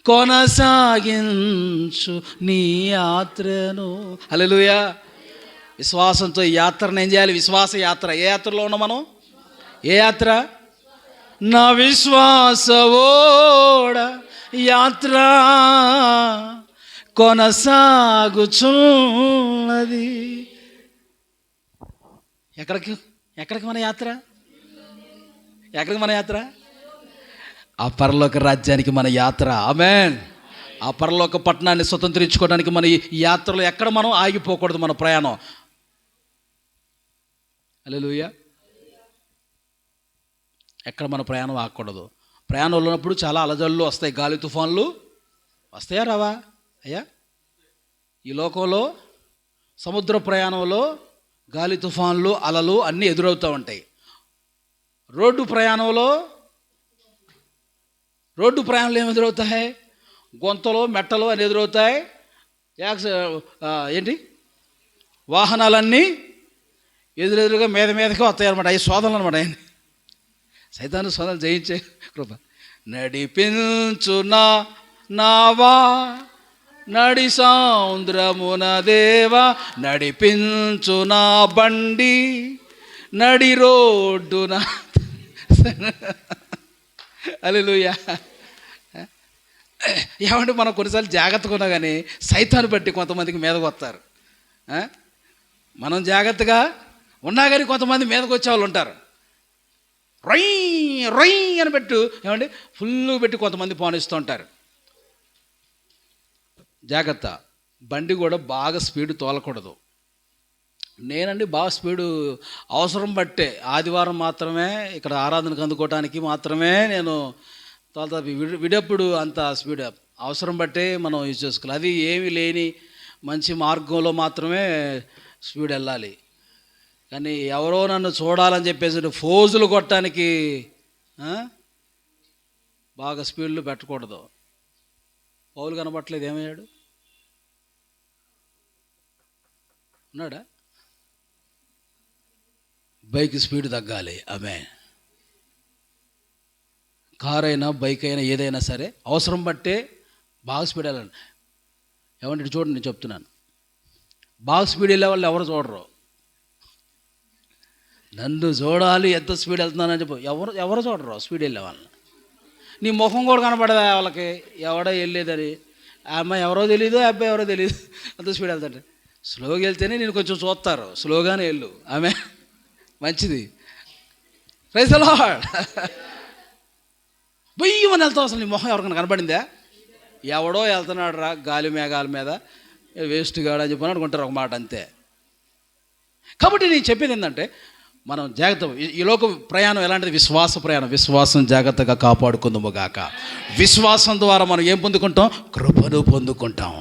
కొనసాగించు నీ యాత్రను. హల్లెలూయా. విశ్వాసంతో ఈ యాత్రను ఏం చేయాలి? విశ్వాస యాత్ర. ఏ యాత్రలో ఉన్నాం మనం? ఏ యాత్ర? నా విశ్వాసవోడ యాత్ర కొనసాగుచున్నది. ఎక్కడికి మన యాత్ర? ఎక్కడికి మన యాత్ర? ఆ పరలోక రాజ్యానికి మన యాత్ర. ఆమేన్. ఆ పరలోక పట్టణాన్ని స్వతంత్రించుకోవడానికి మన ఈ యాత్రలో ఎక్కడ మనం ఆగిపోకూడదు. మన ప్రయాణం. హల్లెలూయా. ఎక్కడ మన ప్రయాణం ఆగకూడదు. ప్రయాణంలో ఉన్నప్పుడు చాలా అలజడులు వస్తాయి, గాలి తుఫాన్లు వస్తాయా రావా అయ్యా? ఈ లోకంలో సముద్ర ప్రయాణంలో గాలి తుఫాన్లు, అలలు అన్నీ ఎదురవుతూ ఉంటాయి. రోడ్డు ప్రయాణంలో ఏమి ఎదురవుతాయి? గొంతలు, మెట్టలు అని ఎదురవుతాయి. ఏంటి? వాహనాలన్నీ ఎదురెదురుగా మీదకి వస్తాయి అనమాట. అవి శోధనలు అనమాట. ఆయన సైతాను శోధనలు జయించే కృప. నడిపించు నావా నడి సముద్రమున దేవా, నడిపించు నా బండి నడి రోడ్డున. హల్లెలూయా. ఏమంటే మనం కొన్నిసార్లు జాగ్రత్తగా ఉన్నా కానీ సైతాన్ని బట్టి కొంతమందికి మీదకు వస్తారు. మనం జాగ్రత్తగా ఉన్నా కానీ కొంతమంది మీదకు వచ్చేవాళ్ళు ఉంటారు. రొయ్ రొయ్ అని పెట్టు ఏమండి ఫుల్ పెట్టి కొంతమంది పోనిస్తూ ఉంటారు. జాగ్రత్త. బండి కూడా బాగా స్పీడ్ తోలకూడదు. నేనండి బాగా స్పీడు అవసరం బట్టే ఆదివారం మాత్రమే ఇక్కడ ఆరాధనకు అందుకోవటానికి మాత్రమే నేను తోలుతా. విడప్పుడు అంత స్పీడ్ అవసరం బట్టే మనం యూజ్ చేసుకోవాలి. అది ఏమీ లేని మంచి మార్గంలో మాత్రమే స్పీడ్ వెళ్ళాలి. కానీ ఎవరో నన్ను చూడాలని చెప్పేసి ఫోజులు కొట్టడానికి బాగా స్పీడ్లు పెట్టకూడదు. పౌలు కనబట్టలేదు, ఏమయ్యాడు? ఉన్నాడా? బైక్ స్పీడ్ తగ్గాలి. ఆమె కార్ అయినా బైక్ అయినా ఏదైనా సరే అవసరం బట్టే బాగా స్పీడ్ వెళ్ళాలి. ఏమంటే చూడండి, నేను చెప్తున్నాను, బాగా స్పీడ్ వెళ్ళే వాళ్ళు ఎవరు చూడరు. నన్ను చూడాలి ఎంత స్పీడ్ వెళ్తున్నానని చెప్పి ఎవరు చూడరు స్పీడ్ వెళ్ళే వాళ్ళని. నీ ముఖం కూడా కనపడదా వాళ్ళకి ఎవడో వెళ్ళేదని? ఆ అమ్మాయి ఎవరో తెలియదు, ఆ అబ్బాయి ఎవరో తెలియదు, అంత స్పీడ్ వెళ్తాంటే. స్లోగా వెళ్తేనే నేను కొంచెం చూస్తారు. స్లోగానే వెళ్ళు, ఆమె మంచిది. Praise the lord. బొయ్యమని వెళ్తావు. అసలు నీ మొహం ఎవరికైనా కనపడిందా? ఎవడో వెళ్తున్నాడు రా గాలి మేఘాల మీద, వేస్ట్ గాడు అని చెప్పని అనుకుంటారు ఒక మాట, అంతే. కాబట్టి నేను చెప్పేది ఏంటంటే మనం జాగ్రత్త. ఈ లోక ప్రయాణం ఎలాంటిది? విశ్వాస ప్రయాణం. విశ్వాసం జాగ్రత్తగా కాపాడుకుందాము గాక. విశ్వాసం ద్వారా మనం ఏం పొందుకుంటాం? కృపను పొందుకుంటాం.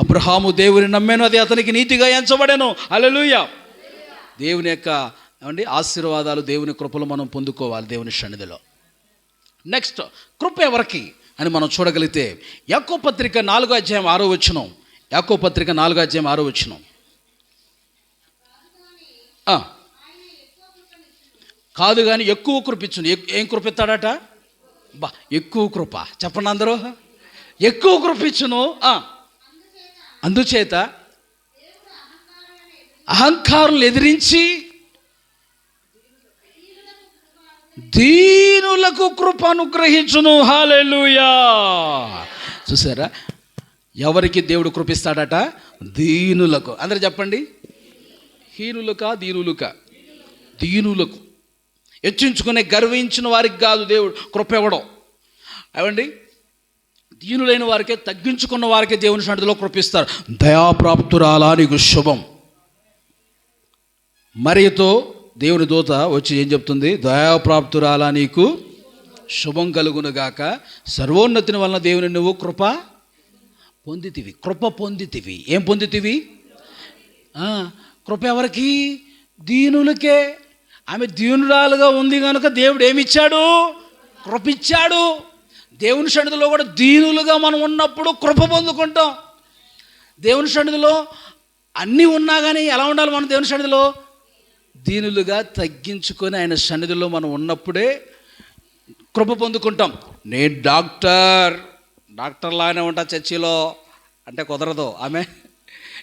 అబ్రహాము దేవుని నమ్మాను, అది అతనికి నీతిగా ఎంచబడెను. హల్లెలూయా. దేవుని యొక్క ఏమండి ఆశీర్వాదాలు, దేవుని కృపలు మనం పొందుకోవాలి దేవుని సన్నిధిలో. నెక్స్ట్, కృప ఎవరికి అని మనం చూడగలిగితే యాకోబు పత్రిక 4వ అధ్యాయం 6వ వచనం. యాకోబు పత్రిక 4వ అధ్యాయం 6వ వచనం. కాదు కానీ ఎక్కువ కృపించును. ఏం కృపిస్తాడట? బా, ఎక్కువ కృప. చెప్పండి అందరూ, ఎక్కువ కృపించును. అందుచేత అహంకారులు ఎదిరించి దీనులకు కృప అనుగ్రహించును. హల్లెలూయా. చూసారా, ఎవరికి దేవుడు కృపిస్తాడట? దీనులకు. అందరూ చెప్పండి, హీనులకా దీనులకా? దీనులకు. హెచ్చించుకునే గర్వించిన వారికి కాదు దేవుడు కృప ఇవ్వడం. అవండి, దీనులైన వారికే, తగ్గించుకున్న వారికే దేవుని సన్నిధిలో కృపిస్తారు. దయాప్రాప్తురాలా నీకు శుభం. మరియతో దేవుని దూత వచ్చి ఏం చెప్తుంది? దయాప్రాప్తురాలా నీకు శుభం కలుగునుగాక, సర్వోన్నతిని వలన దేవుని నువ్వు కృప పొందితివి. కృప పొందితివి. ఏం పొందితివి? కృప ఎవరికి? దీనులకే. ఆమె దీనురాలుగా ఉంది కనుక దేవుడు ఏమిచ్చాడు? కృప ఇచ్చాడు. దేవుని సన్నిధిలో కూడా దీనులుగా మనం ఉన్నప్పుడు కృప పొందుకుంటాం. దేవుని సన్నిధిలో అన్నీ ఉన్నా కానీ ఎలా ఉండాలి? మనం దేవుని సన్నిధిలో దీనులుగా తగ్గించుకొని ఆయన సన్నిధిలో మనం ఉన్నప్పుడే కృప పొందుకుంటాం. నేను డాక్టర్లాగానే ఉంటా చర్చిలో అంటే కుదరదు. ఆమె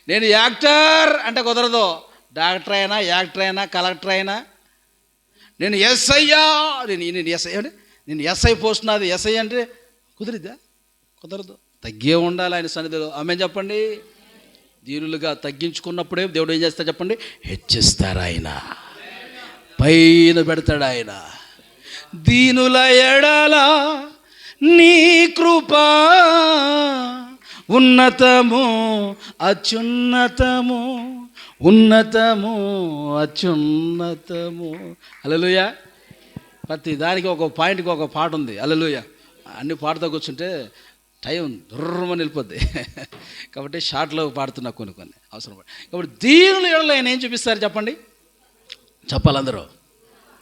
నేను యాక్టర్ అంటే కుదరదు. డాక్టర్ అయినా, యాక్టర్ అయినా, కలెక్టర్ అయినా, నేను ఎస్ఐ అంటే నేను ఎస్ఐ పోస్ట్ నాది ఎస్ఐ అంటే కుదిరిద్దా? కుదరదు. తగ్గే ఉండాలి ఆయన సన్నిధిలో. ఆమె చెప్పండి, దీనులుగా తగ్గించుకున్నప్పుడే దేవుడు ఏం చేస్తాడు చెప్పండి? హెచ్చిస్తారు. ఆయన పైన పెడతాడు. ఆయన దీనుల ఎడల నీ కృప ఉన్నతము అత్యున్నతము, ఉన్నతము అత్యున్నతము. హల్లెలూయా. ప్రతి దానికి ఒక పాయింట్కి ఒక పాట ఉంది. హల్లెలూయా. అన్ని పాడుతూ కూర్చుంటే టైం దుర్రమని వెళ్ళిపోద్ది. కాబట్టి షార్ట్లో పాడుతున్నా కొన్ని అవసరం పడి. కాబట్టి దీనుల ఎడల ఆయన ఏం చూపిస్తారు చెప్పండి? చెప్పాలందరూ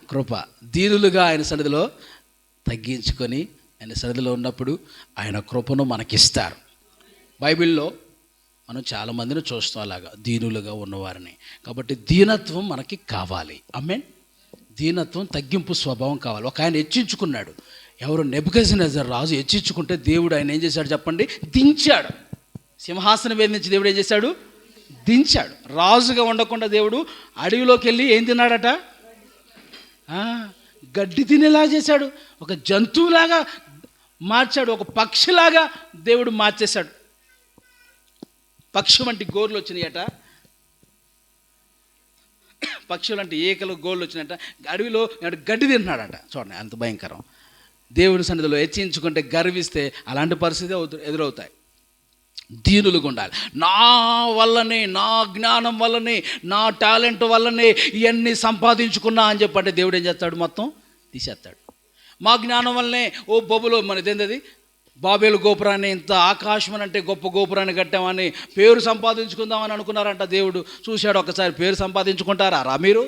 కృప. దీనులుగా ఆయన సన్నిధిలో తగ్గించుకొని ఆయన సన్నిధిలో ఉన్నప్పుడు ఆయన కృపను మనకిస్తారు. బైబిల్లో మనం చాలామందిని చూస్తాం అలాగా దీనులుగా ఉన్నవారిని. కాబట్టి దీనత్వం మనకి కావాలి. ఆమేన్. దీనత్వం, తగ్గింపు స్వభావం కావాలి. ఒక ఆయన హెచ్చించుకున్నాడు. ఎవరు? నెబుకద్నెజర్ రాజు హెచ్చించుకుంటే దేవుడు ఆయన ఏం చేశాడు చెప్పండి? దించాడు. సింహాసనం మీద నుంచి దేవుడు ఏం చేశాడు? దించాడు. రాజుగా ఉండకుండా దేవుడు అడవిలోకి వెళ్ళి ఏం తిన్నాడట? గడ్డి తినేలా చేశాడు. ఒక జంతువులాగా మార్చాడు. ఒక పక్షిలాగా దేవుడు మార్చేశాడు. పక్షి వంటి గోర్లు వచ్చినాయట. పక్షులు అంటే ఏకలు గోళ్ళు వచ్చినట్ట. అడవిలో గడ్డి తింటున్నాడట. చూడండి అంత భయంకరం. దేవుని సన్నిధిలో హెచ్చించుకుంటే, గర్విస్తే అలాంటి పరిస్థితి ఎదురవుతాయి. దీనులుగా ఉండాలి. నా వల్లనే, నా జ్ఞానం వల్లనే, నా టాలెంట్ వల్లనే ఇవన్నీ సంపాదించుకున్నా అని చెప్పంటే దేవుడు ఏం చేస్తాడు? మొత్తం తీసేస్తాడు. మా జ్ఞానం వల్లనే బొబ్బులో మనదేంది బాబేలు గోపురాన్ని, ఇంత ఆకాశం అంటే గొప్ప గోపురాన్ని కట్టామని పేరు సంపాదించుకుందామని అనుకున్నారంట. దేవుడు చూశాడు. ఒకసారి పేరు సంపాదించుకుంటారా మీరు?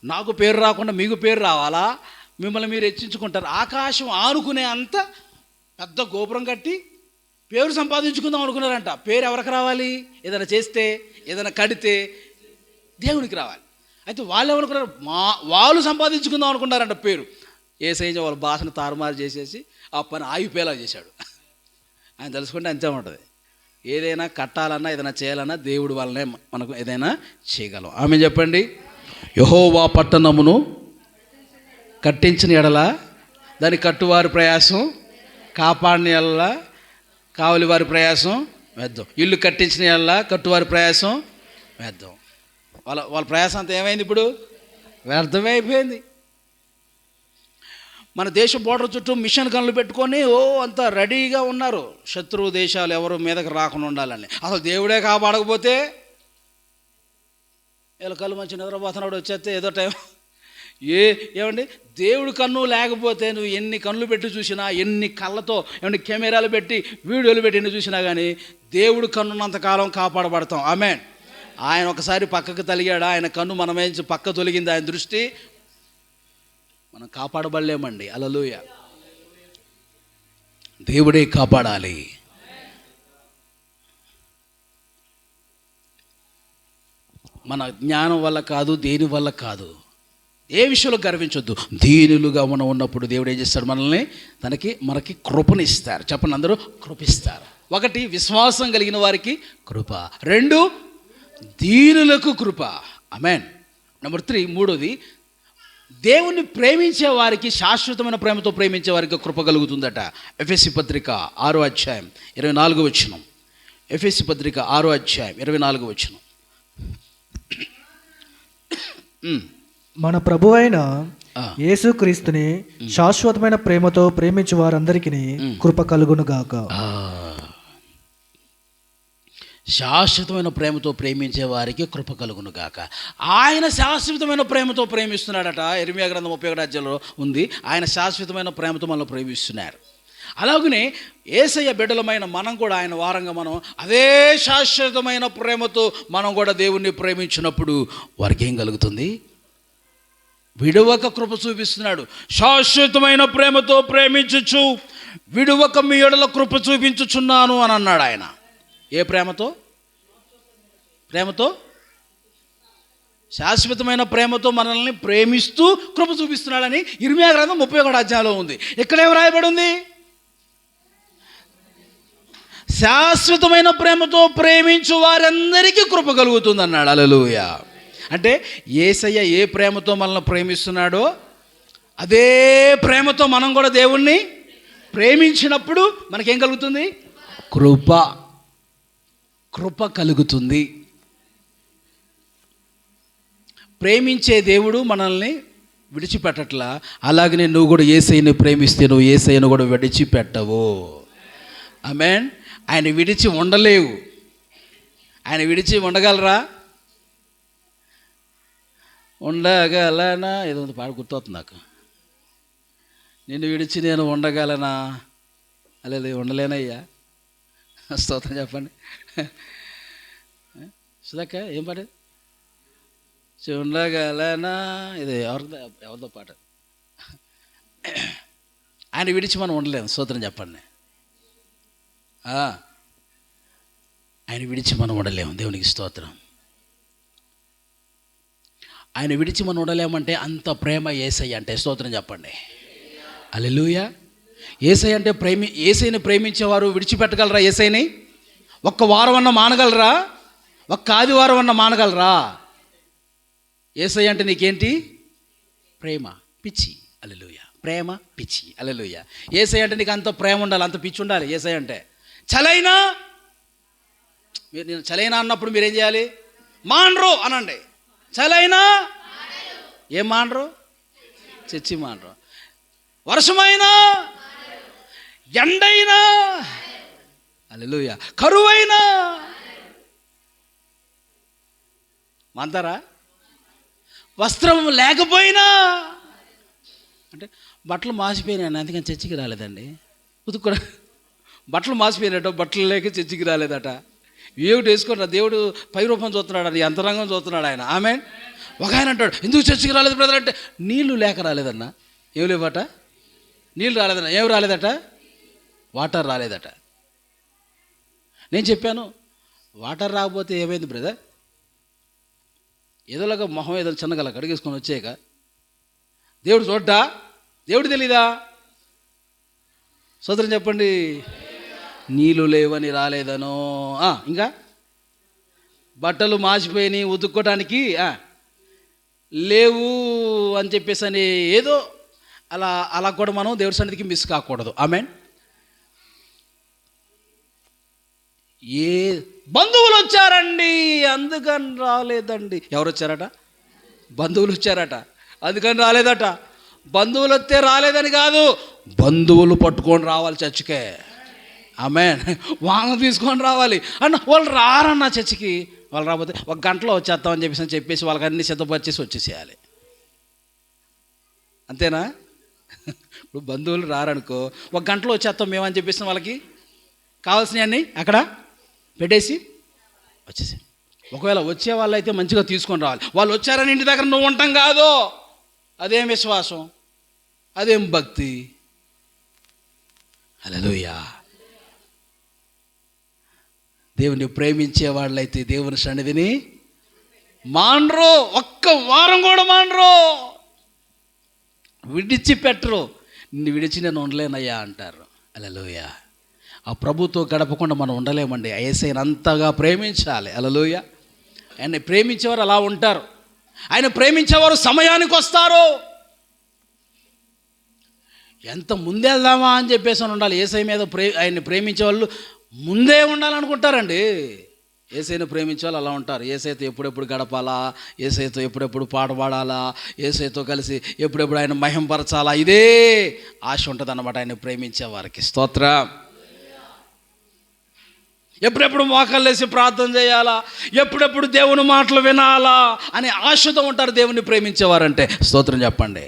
నాకు పేరు రాకుండా మీకు పేరు రావాలా? మిమ్మల్ని మీరు హెచ్చించుకుంటారు. ఆకాశం ఆనుకునే అంత పెద్ద గోపురం కట్టి పేరు సంపాదించుకుందాం అనుకున్నారంట. పేరు ఎవరికి రావాలి? ఏదైనా చేస్తే, ఏదైనా కడితే దేవునికి రావాలి. అయితే వాళ్ళు ఏమనుకున్నారు? వాళ్ళు సంపాదించుకుందాం అనుకున్నారంట పేరు. యేసయ్య వాళ్ళ భాషను తారుమారు చేసేసి ఆ పని ఆగిపోయేలా చేశాడు. ఆయన తెలుసుకుంటే అంతే ఉంటుంది. ఏదైనా కట్టాలన్నా, ఏదైనా చేయాలన్నా దేవుడి వల్లనే మనకు ఏదైనా చేయగలం. ఆమె చెప్పండి. యెహోవా పట్టణమును కట్టించిన ఎడల దాని కట్టువారి ప్రయాసం, కాపాడిన ఎడల కావలి వారి ప్రయాసం వేద్దాం. ఇల్లు కట్టించిన ఎడల కట్టువారి ప్రయాసం వేద్దాం. వాళ్ళ ప్రయాసం అంతా ఏమైంది? ఇప్పుడు వ్యర్థమే అయిపోయింది. మన దేశ బోర్డర్ చుట్టూ మిషన్ గన్లు పెట్టుకొని అంతా రెడీగా ఉన్నారు. శత్రువు దేశాలు ఎవరు మీదకి రాకుండా ఉండాలని. అసలు దేవుడే కాపాడకపోతే వీళ్ళ కళ్ళు మంచి నిద్రపోతున్నాడు వచ్చేస్తే ఏదో టైం ఏమండి? దేవుడు కన్ను లేకపోతే నువ్వు ఎన్ని కన్నులు పెట్టి చూసినా, ఎన్ని కళ్ళతో ఏమంటే కెమెరాలు పెట్టి వీడియోలు పెట్టి ఎన్ని చూసినా కానీ దేవుడు కన్నున్నంతకాలం కాపాడబడతాం. ఆమేన్. ఆయన ఒకసారి పక్కకు తలిగాడు. ఆయన కన్ను మనమేంచి పక్క తొలగింది. ఆయన దృష్టి మనం కాపాడబడలేమండి. హల్లెలూయా. దేవుడే కాపాడాలి. మన జ్ఞానం వల్ల కాదు, దేని వల్ల కాదు. ఏ విషయంలో గర్వించొద్దు. దీనులుగా మనం ఉన్నప్పుడు దేవుడు ఏం చేస్తాడు? మనకి కృపనిస్తారు. చెప్పండి అందరూ, కృపిస్తారు. 1 విశ్వాసం కలిగిన వారికి కృప, 2 దీనులకు కృప. ఆమేన్. నెంబర్ 3, మూడోది, దేవుణ్ణి ప్రేమించే వారికి, శాశ్వతమైన ప్రేమతో ప్రేమించే వారికి కృప కలుగుతుందట. ఎఫెసీ పత్రిక 6వ అధ్యాయం 24వ వచనం. ఎఫెసీ పత్రిక 6వ అధ్యాయం 24వ వచనం. మన ప్రభువైన యేసుక్రీస్తుని శాశ్వతమైన ప్రేమతో ప్రేమించు వారందరికీ కృప కలుగునుగాక. శాశ్వతమైన ప్రేమతో ప్రేమించే వారికి కృప కలుగునుగాక. ఆయన శాశ్వతమైన ప్రేమతో ప్రేమిస్తున్నాడట. ఇర్మీయా గ్రంథం 31వ అధ్యాయంలో ఉంది. ఆయన శాశ్వతమైన ప్రేమతో మనల్ని ప్రేమిస్తున్నారు. అలాగనే యేసయ్య బిడ్డలమైన మనం కూడా, ఆయన వారంగా మనం అదే శాశ్వతమైన ప్రేమతో మనం కూడా దేవుణ్ణి ప్రేమించినప్పుడు వారికి ఏం కలుగుతుంది? విడువక కృప చూపిస్తున్నాడు. శాశ్వతమైన ప్రేమతో ప్రేమించుచు విడువక మీ ఎడల కృప చూపించుచున్నాను అని అన్నాడు ఆయన. ఏ ప్రేమతో? శాశ్వతమైన ప్రేమతో మనల్ని ప్రేమిస్తూ కృప చూపిస్తున్నాడని ఇర్మీయా గ్రంథం 31వ అధ్యాయంలో ఉంది. ఇక్కడేం రాయబడి ఉంది? శాశ్వతమైన ప్రేమతో ప్రేమించు వారందరికీ కృప కలుగుతుంది అన్నాడు. హల్లెలూయా. అంటే యేసయ్య ఏ ప్రేమతో మనల్ని ప్రేమిస్తున్నాడో అదే ప్రేమతో మనం కూడా దేవుణ్ణి ప్రేమించినప్పుడు మనకేం కలుగుతుంది? కృప కలుగుతుంది. ప్రేమించే దేవుడు మనల్ని విడిచిపెట్టట్లా. అలాగనే నువ్వు కూడా యేసయ్యని ప్రేమిస్తే నువ్వు యేసయ్యను కూడా విడిచిపెట్టవు. ఆమేన్. ఆయన విడిచి ఉండలేవు. ఆయన విడిచి ఉండగలరా? ఉండగలనా? ఏదో పాట గుర్తవుతుంది నాకు. నిన్ను విడిచి నేను ఉండగలనా? అలే, ఉండలేనయ్యా. స్తోత్రం చెప్పండి. సుధాక ఏం పాట? ఉండగలనా? ఇది ఎవరిదో పాట. ఆయన విడిచి మనం ఉండలేము. స్తోత్రం చెప్పండి. ఆయన విడిచి మనం ఉండలేము. దేవునికి స్తోత్రం. ఆయన విడిచి మనం ఉండలేమంటే అంత ప్రేమ యేసయ్య అంటే. స్తోత్రం చెప్పండి. హల్లెలూయా. యేసయ్య అంటే యేసయ్యని ప్రేమించేవారు విడిచిపెట్టగలరా? యేసయ్యని ఒక్క వారం అన్న మానగలరా? ఒక్క ఆదివారం అన్న మానగలరా? యేసయ్య అంటే నీకేంటి? ప్రేమ, పిచ్చి. హల్లెలూయా. ప్రేమ, పిచ్చి. హల్లెలూయా. యేసయ్య అంటే నీకు అంత ప్రేమ ఉండాలి, అంత పిచ్చి ఉండాలి. యేసయ్య అంటే చలైనా, నేను చలైనా అన్నప్పుడు మీరేం చేయాలి? మానరు అనండి. చలైనా ఏం మానరు? చచ్చి మానరు. వర్షమైనా, ఎండైనా, హల్లెలూయా, కరువైనా మాంతారా? వస్త్రం లేకపోయినా అంటే బట్టలు మాసిపోయినాయి, అందుకని చర్చికి రాలేదండి. ఉతుక్కురా, బట్టలు మాసిపోయినట్టు, బట్టలు లేక చర్చికి రాలేదట. ఏమిటి వేసుకుంటా? దేవుడు పై రూపం చూస్తున్నాడు, అది అంతరంగం చూస్తున్నాడు ఆయన. ఆమేన్. ఒక ఆయన అంటాడు, ఎందుకు చర్చికి రాలేదు బ్రదర్ అంటే, నీళ్లు లేక రాలేదన్న. ఏం లేవట? నీళ్ళు రాలేదన్న. ఏం రాలేదట? వాటర్ రాలేదట. నేను చెప్పాను, వాటర్ రాకపోతే ఏమైంది బ్రదర్? ఏదోలాగా మొహం ఏదో చిన్నగల కడిగేసుకొని వచ్చాక దేవుడు చూడ్డా? దేవుడు తెలీదా? సోదరం చెప్పండి. నీళ్ళు లేవని రాలేదనో, ఇంకా బట్టలు మాసిపోయినాయి ఉతుక్కోవడానికి లేవు అని చెప్పేసి అని ఏదో అలా కూడా మనం దేవుడి సన్నిధికి మిస్ కాకూడదు. ఆమేన్. ఏ బంధువులు వచ్చారండి అందుకని రాలేదండి. ఎవరు వచ్చారట? బంధువులు వచ్చారట, అందుకని రాలేదట. బంధువులు వస్తే రాలేదని కాదు, బంధువులు పట్టుకొని రావాలి చర్చికే. ఆమేన్. వాళ్ళని తీసుకొని రావాలి అన్న. వాళ్ళు రారన్న చర్చికి. వాళ్ళు రాకపోతే 1 గంటలో వచ్చేస్తామని చెప్పేసి వాళ్ళకి అన్ని సిద్ధపరిచేసి వచ్చేసేయాలి. అంతేనా? ఇప్పుడు బంధువులు రారనుకో, 1 గంటలో వచ్చేస్తాం మేమని చెప్పేసి వాళ్ళకి కావాల్సినవన్నీ అక్కడ పెట్టేసి వచ్చేసి. ఒకవేళ వచ్చే వాళ్ళు అయితే మంచిగా తీసుకొని రావాలి. వాళ్ళు వచ్చారని ఇంటి దగ్గర నువ్వు ఉంటాం కాదు. అదేం విశ్వాసం, అదేం భక్తి. హల్లెలూయా. దేవుని ప్రేమించే వాళ్ళైతే దేవుని సన్నిధిని మానరు, ఒక్క వారం కూడా మానరు. విడిచిపెట్టరు. నిన్ను విడిచి నేను ఉండలేనయ్యా అంటారు. హల్లెలూయా. ఆ ప్రభుతో గడపకుండా మనం ఉండలేమండి. యేసయ్యను అంతగా ప్రేమించాలి. హల్లెలూయా. ఆయన ప్రేమించేవారు అలా ఉంటారు. ఆయన ప్రేమించేవారు సమయానికి వస్తారు. ఎంత ముందే వెళ్దామా అని చెప్పేసి అని ఉండాలి. యేసయ్య మీద ఆయన్ని ప్రేమించే వాళ్ళు ముందే ఉండాలనుకుంటారండి. యేసయ్యను ప్రేమించే వాళ్ళు అలా ఉంటారు. యేసయ్యతో ఎప్పుడెప్పుడు గడపాలా, యేసయ్యతో ఎప్పుడెప్పుడు పాట పాడాలా, యేసయ్యతో కలిసి ఎప్పుడెప్పుడు ఆయన మహింపరచాలా, ఇదే ఆశ ఉంటుంది అన్నమాట ఆయన ప్రేమించే వారికి. స్తోత్రం. ఎప్పుడెప్పుడు మోకాళ్ళు వేసి ప్రార్థన చేయాలా, ఎప్పుడెప్పుడు దేవుని మాటలు వినాలా అనే ఆశతో ఉంటారు దేవుని ప్రేమించేవారంటే. స్తోత్రం చెప్పండి.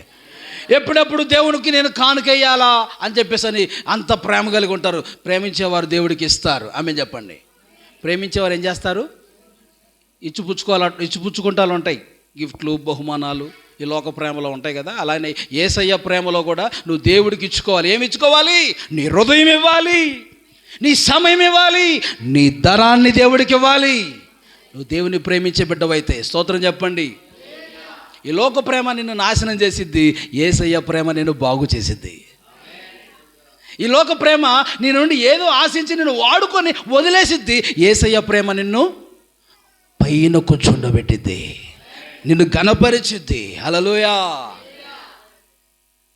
ఎప్పుడెప్పుడు దేవునికి నేను కానుకేయాలా అని చెప్పేసి అని అంత ప్రేమ కలిగి ఉంటారు. ప్రేమించేవారు దేవుడికి ఇస్తారు. ఆమె చెప్పండి. ప్రేమించేవారు ఏం చేస్తారు? ఇచ్చిపుచ్చుకుంటాలు ఉంటాయి, గిఫ్ట్లు, బహుమానాలు ఈ లోక ప్రేమలో ఉంటాయి కదా. అలానే యేసయ్య ప్రేమలో కూడా నువ్వు దేవుడికి ఇచ్చుకోవాలి. ఏమి ఇచ్చుకోవాలి? నీ హృదయం ఇవ్వాలి, నీ సమయం ఇవ్వాలి, నీ ధనాన్ని దేవుడికి ఇవ్వాలి. నువ్వు దేవుని ప్రేమించే బిడ్డవైతే. స్తోత్రం చెప్పండి. ఈ లోక ప్రేమ నిన్ను నాశనం చేసిద్ది, యేసయ్య ప్రేమ నిన్ను బాగు చేసిద్ది. ఈ లోక ప్రేమ నీ నుండి ఏదో ఆశించి నిన్ను వాడుకొని వదిలేసిద్ది. యేసయ్య ప్రేమ నిన్ను పైన కూర్చుండబెట్టిద్ది, నిన్ను ఘనపరిచిద్ది. హల్లెలూయా.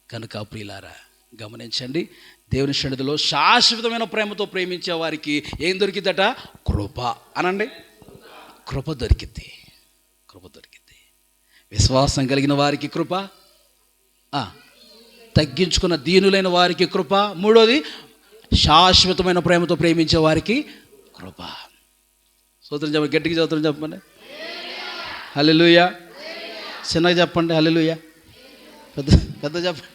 కనుక ప్రియులారా గమనించండి, దేవుని సన్నిధిలో శాశ్వతమైన ప్రేమతో ప్రేమించే వారికి ఏం దొరికిద్దట? కృప. అనండి, కృప దొరికిద్ది. కృప దొరికిద్ది. విశ్వాసం కలిగిన వారికి కృప, తగ్గించుకున్న దీనులైన వారికి కృప, మూడోది శాశ్వతమైన ప్రేమతో ప్రేమించే వారికి కృప. స్తోత్రం చెప్పండి, గట్టిగా స్తోత్రం చెప్పండి. హల్లెలూయా. చిన్నగా చెప్పండి హల్లెలూయా. పెద్ద చెప్పండి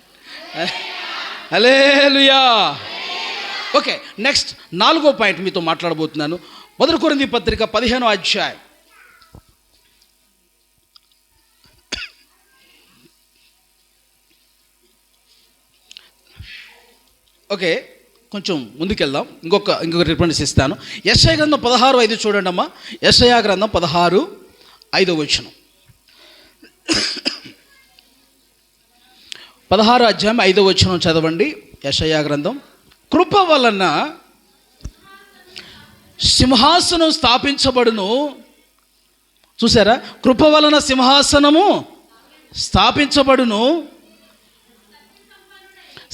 హల్లెలూయా. ఓకే, నెక్స్ట్ 4వ పాయింట్ మీతో మాట్లాడబోతున్నాను. 1 కొరింథీ పత్రిక 15వ అధ్యాయం. ఓకే, కొంచెం ముందుకెళ్దాం. ఇంకొక రిఫరెన్స్ ఇస్తాను. యెషయా గ్రంథం 16:5 చూడండి అమ్మా. యెషయా గ్రంథం 16:5 వచనం. 16వ అధ్యాయం 5వ వచనం చదవండి. యెషయా గ్రంథం. కృప వలన సింహాసనం స్థాపించబడును. చూసారా? కృప వలన సింహాసనము స్థాపించబడును,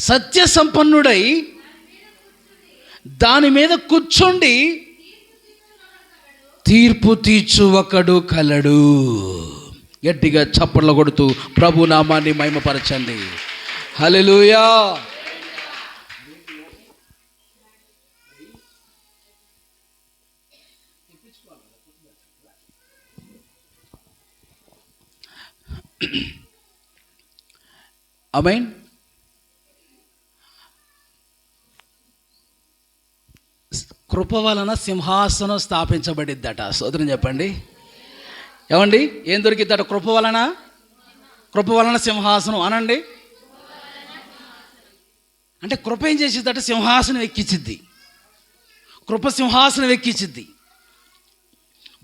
సత్య సంపన్నుడై దాని మీద కూర్చోండి, తీర్పు తీర్చు ఒకడు కలడు. గట్టిగా చప్పట్లు కొడుతూ ప్రభు నామాన్ని మహిమపరచండి. హల్లెలూయా. ఆమేన్. కృప వలన సింహాసనం స్థాపించబడిద్దట. స్తోత్రం చెప్పండి. ఏమండి, ఏం దొరికిద్దట? కృప వలన. కృప వలన సింహాసనం అనండి. అంటే కృప ఏం చేసిద్దట? సింహాసనం ఎక్కించిద్ది. కృప సింహాసనం ఎక్కించిద్ది.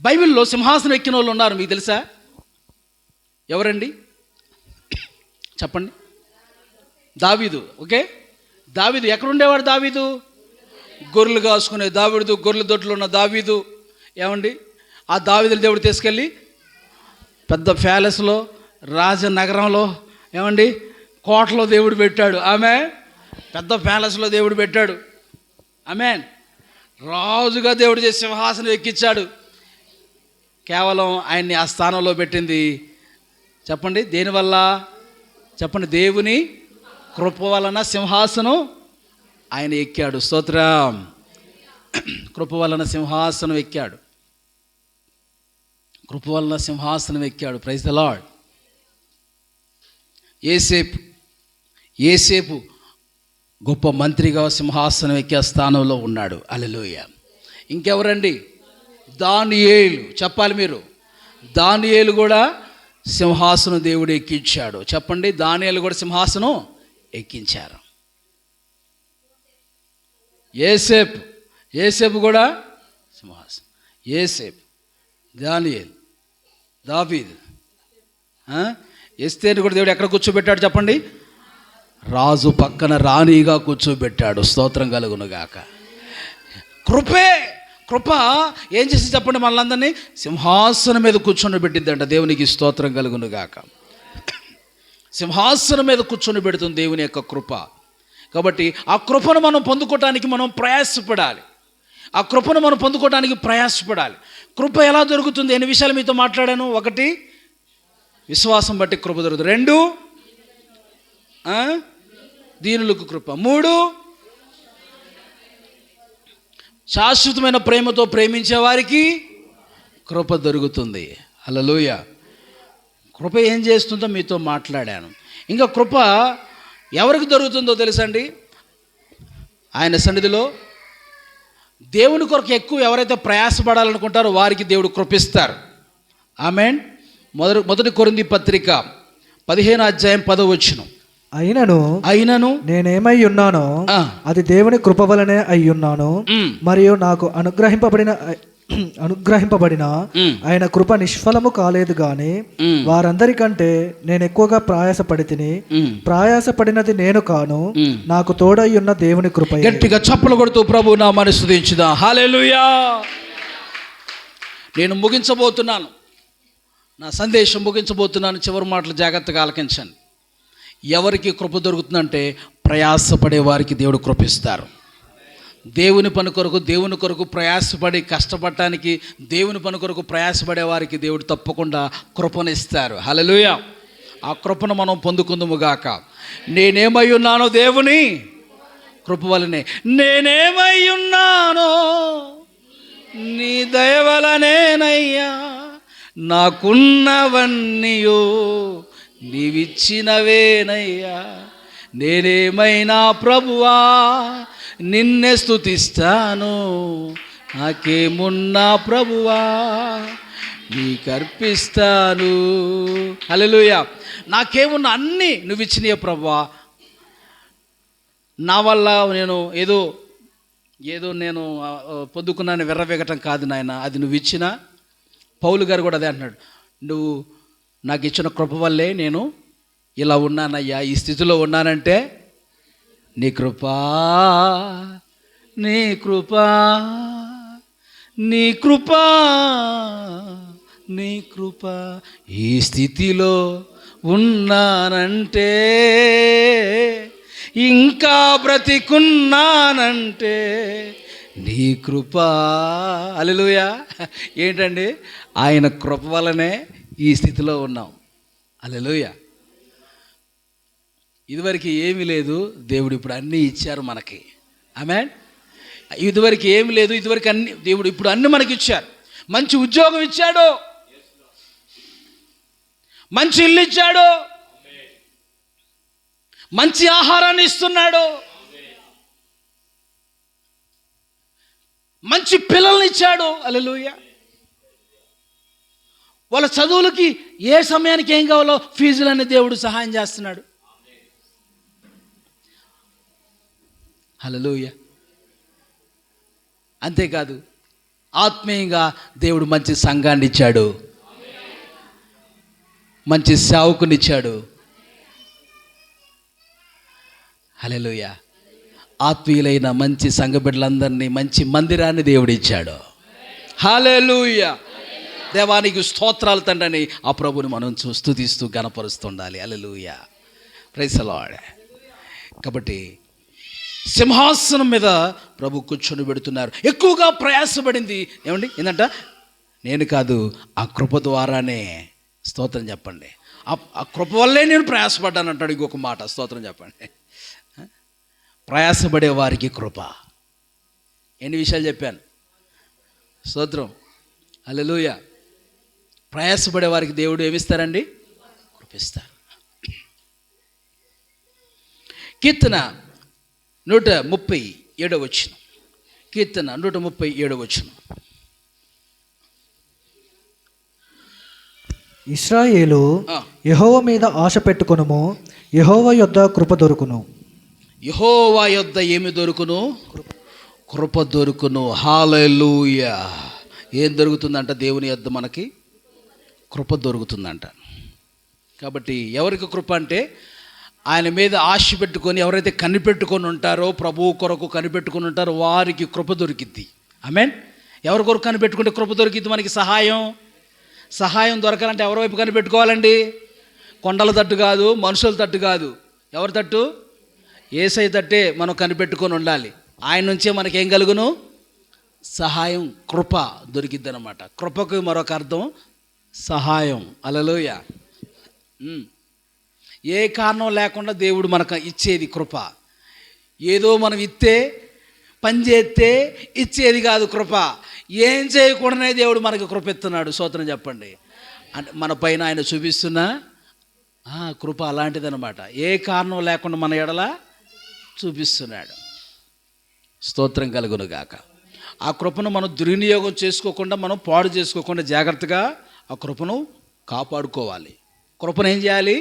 బైబిల్లో సింహాసనం ఎక్కిన వాళ్ళు ఉన్నారు, మీకు తెలుసా? ఎవరండి చెప్పండి? దావీదు. ఓకే, దావీదు ఎక్కడుండేవాడు? దావీదు గొర్రెలు కాసుకునే దావీదు, గొర్రెల దొడ్లో ఉన్న దావీదు. ఏమండి, ఆ దావీదుని దేవుడు తీసుకెళ్ళి పెద్ద ప్యాలెస్లో, రాజనగరంలో, ఏమండి కోటలో దేవుడు పెట్టాడు. ఆమె పెద్ద ప్యాలెస్లో దేవుడు పెట్టాడు. ఆమేన్. రాజుగా దేవుడు చేసి సింహాసనం ఎక్కించాడు. కేవలం ఆయన్ని ఆ స్థానంలో పెట్టింది చెప్పండి దేనివల్ల? చెప్పండి, దేవుని కృప వలన సింహాసనం ఆయన ఎక్కాడు. స్తోత్రం. కృప వలన సింహాసనం ఎక్కాడు. కృప వలన సింహాసనం ఎక్కాడు. Praise the lord. యేసేపు గొప్ప మంత్రిగా సింహాసనం ఎక్కే స్థానంలో ఉన్నాడు. హల్లెలూయా. ఇంకెవరండి? దానియేలు. చెప్పాలి మీరు. దానియేలు కూడా సింహాసనం దేవుడు ఎక్కించాడు. చెప్పండి, దానియేలు కూడా సింహాసనం ఎక్కించారు. యేసేపు కూడా సింహాసనం. యేసేపు, దానియేలు, దావీదు, ఎస్తేరు కూడా దేవుడు ఎక్కడ కూర్చోబెట్టాడు చెప్పండి? రాజు పక్కన రాణిగా కూర్చోబెట్టాడు. స్తోత్రం కలుగునుగాక. కృప ఏం చేసి చెప్పండి, మనందరినీ సింహాసనం మీద కూర్చొని పెట్టిద్దంట. దేవునికి స్తోత్రం కలుగునుగాక. సింహాసనం మీద కూర్చొని పెడుతుంది దేవుని యొక్క కృప. కాబట్టి ఆ కృపను మనం పొందుకోవటానికి మనం ప్రయాసపడాలి. ఆ కృపను మనం పొందుకోవడానికి ప్రయాసపడాలి. కృప ఎలా దొరుకుతుంది? ఎన్ని విషయాలు మీతో మాట్లాడాను. 1, విశ్వాసం బట్టి కృప దొరుకుతుంది. 2, దీనులకు కృప. 3, శాశ్వతమైన ప్రేమతో ప్రేమించే వారికి కృప దొరుకుతుంది. హల్లెలూయా. కృప ఏం చేస్తుందో మీతో మాట్లాడాను. ఇంకా కృప ఎవరికి దొరుకుతుందో తెలుసండి? ఆయన సన్నిధిలో దేవుని కొరకు ఎక్కువ ఎవరైతే ప్రయాసపడాలనుకుంటారో వారికి దేవుడు కృపిస్తారు. ఆమేన్. మొదటి కొరింథీ పత్రిక 15వ అధ్యాయం 10వ వచనం. అయినను నేనేమై ఉన్నానో అది దేవుని కృప వలనే అయ్యున్నాను, మరియు నాకు అనుగ్రహింపబడిన ఆయన కృప నిష్ఫలము కాలేదు గాని వారందరికంటే నేను ఎక్కువగా ప్రయాసపడినది నేను కాను, నాకు తోడయ్యున్న దేవుని కృప. గట్టిగా చప్పలు కొడుతూ ప్రభు నామమును స్తుతించుదాం. హల్లెలూయా. నేను ముగించబోతున్నాను, నా సందేశం ముగించబోతున్నాను. చివరి మాటలు జాగ్రత్తగా ఆలకించండి. ఎవరికి కృప దొరుకుతుందంటే ప్రయాసపడే వారికి దేవుడు కృపిస్తారు. దేవుని పని కొరకు ప్రయాసపడి కష్టపడటానికి, దేవుని పని కొరకు ప్రయాసపడే వారికి దేవుడు తప్పకుండా కృపనిస్తారు. హల్లెలూయా. ఆ కృపను మనం పొందుకుందుముగాక. నేనేమై ఉన్నానో దేవుని కృప వలనే, నేనేమై ఉన్నానో నీ దయ వలనేనయ్యా, నాకున్నవన్నీయో నీవిచ్చినవేనయ్యా, నేనేమైనా ప్రభువా నిన్నే స్తుతిస్తాను, నాకేమున్నా ప్రభువా నీకర్పిస్తాను. హల్లెలూయా. నాకేమున్నా అన్నీ నువ్వు ఇచ్చినయే ప్రభువా. నా వల్ల నేను ఏదో నేను పొద్దుకున్నాను వెర్రవేగటం కాదు నాయన, అది నువ్వు ఇచ్చిన. పౌలు గారు కూడా అదే అంటున్నాడు, నువ్వు నాకు ఇచ్చిన కృప వల్లే నేను ఇలా ఉన్నానయ్యా, ఈ స్థితిలో ఉన్నానంటే నీ కృపా, నీ కృపా, నీ కృపా, నీ కృపా. ఈ స్థితిలో ఉన్నానంటే, ఇంకా బ్రతికున్నానంటే నీ కృపా. హల్లెలూయా. ఏంటండి? ఆయన కృప వలనే ఈ స్థితిలో ఉన్నాం. హల్లెలూయా. ఇదివరకు ఏమీ లేదు, దేవుడు ఇప్పుడు అన్నీ ఇచ్చారు మనకి. ఆమేన్. ఇదివరకు ఏమి లేదు, ఇదివరకు అన్ని, దేవుడు ఇప్పుడు అన్ని మనకి ఇచ్చారు. మంచి ఉద్యోగం ఇచ్చాడు, మంచి ఇల్లు ఇచ్చాడు, మంచి ఆహారాన్ని ఇస్తున్నాడు, మంచి పిల్లల్ని ఇచ్చాడు. హల్లెలూయా. వాళ్ళ చదువులకి ఏ సమయానికి ఏం కావాలో ఫీజులన్నీ దేవుడు సహాయం చేస్తున్నాడు. హల్లెలూయా. అంతేకాదు, ఆత్మీయంగా దేవుడు మంచి సంఘాన్ని ఇచ్చాడు, మంచి సేవకునిచ్చాడు. హల్లెలూయా. ఆత్మీయులైన మంచి సంఘ బిడ్డలందరినీ మంచి మందిరాన్ని దేవుడు ఇచ్చాడు. హల్లెలూయా. దేవానికి స్తోత్రాలు తండ్రి. ఆ ప్రభుని మనం స్తుతిస్తూ గణపరుస్తుండాలి. హల్లెలూయా. Praise the Lord. కాబట్టి సింహాసనం మీద ప్రభు కూర్చొని పెడుతున్నారు. ఎక్కువగా ప్రయాసపడింది ఏమండి? ఏంటంట? నేను కాదు, ఆ కృప ద్వారానే. స్తోత్రం చెప్పండి. ఆ కృప వల్లే నేను ప్రయాసపడ్డాను అంటాడు. ఇంకొక మాట, స్తోత్రం చెప్పండి. ప్రయాసపడే వారికి కృప. ఎన్ని విషయాలు చెప్పాను? స్తోత్రం. హల్లెలూయా. ప్రయాసపడే వారికి దేవుడు ఏమిస్తారండి? కృపిస్తారు. కీర్తన 137వ వచనం. కీర్తన 137వ వచనం. ఇశ్రాయేలు, యెహోవా మీద ఆశ పెట్టుకొనుము, యెహోవా యొద్ద కృప దొరుకును. యెహోవా యొద్ద ఏమి దొరుకును? కృప దొరుకును. హల్లెలూయా. ఏం దొరుకుతుందంట? దేవుని యొద్ద మనకి కృప దొరుకుతుందంట. కాబట్టి ఎవరికి కృప అంటే ఆయన మీద ఆశ పెట్టుకొని ఎవరైతే కనిపెట్టుకొని ఉంటారో, ప్రభువు కొరకు కనిపెట్టుకొని ఉంటారో వారికి కృప దొరికిద్ది. ఆమేన్. ఎవరి కొరకు కనిపెట్టుకుంటే కృప దొరికిద్ది మనకి? సహాయం దొరకాలంటే ఎవరి వైపు కనిపెట్టుకోవాలండి? కొండల తట్టు కాదు, మనుషుల తట్టు కాదు. ఎవరి తట్టు? యేసయ్య తట్టే మనం కనిపెట్టుకొని ఉండాలి. ఆయన నుంచే మనకేం కలుగును? సహాయం, కృప దొరికిద్ది అనమాట. కృపకు మరొక అర్థం సహాయం. హల్లెలూయా. ఏ కారణం లేకుండా దేవుడు మనకు ఇచ్చేది కృప. ఏదో మనం ఇస్తే, పని చేస్తే ఇచ్చేది కాదు కృప. ఏం చేయకూడనే దేవుడు మనకు కృప ఇస్తున్నాడు. స్తోత్రం చెప్పండి. అంటే మన పైన ఆయన చూపిస్తున్న కృప అలాంటిదనమాట. ఏ కారణం లేకుండా మన ఎడల చూపిస్తున్నాడు. స్తోత్రం కలుగును గాక. ఆ కృపను మనం దుర్వినియోగం చేసుకోకుండా, మనం పాడు చేసుకోకుండా జాగ్రత్తగా ఆ కృపను కాపాడుకోవాలి. కృపను ఏం చేయాలి?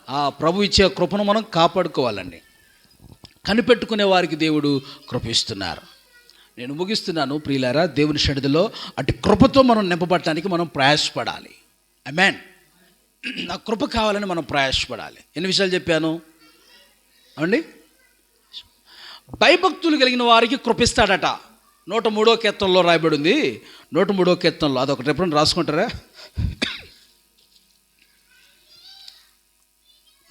ఆ ప్రభు ఇచ్చే కృపను మనం కాపాడుకోవాలండి. కనిపెట్టుకునే వారికి దేవుడు కృప ఇస్తున్నారు. నేను ముగిస్తున్నాను ప్రియులారా. దేవుని సన్నిధిలో అటు కృపతో మనం నింపబడటానికి మనం ప్రయాసపడాలి. ఆమేన్. ఆ కృప కావాలని మనం ప్రయాసపడాలి. ఎన్ని విషయాలు చెప్పాను అండి? భయభక్తులు కలిగిన వారికి కృపిస్తాడట. 103వ కీర్తనలో రాయబడి ఉంది. 103వ కీర్తనలో అదొకటి ఎప్పుడైనా రాసుకుంటారా?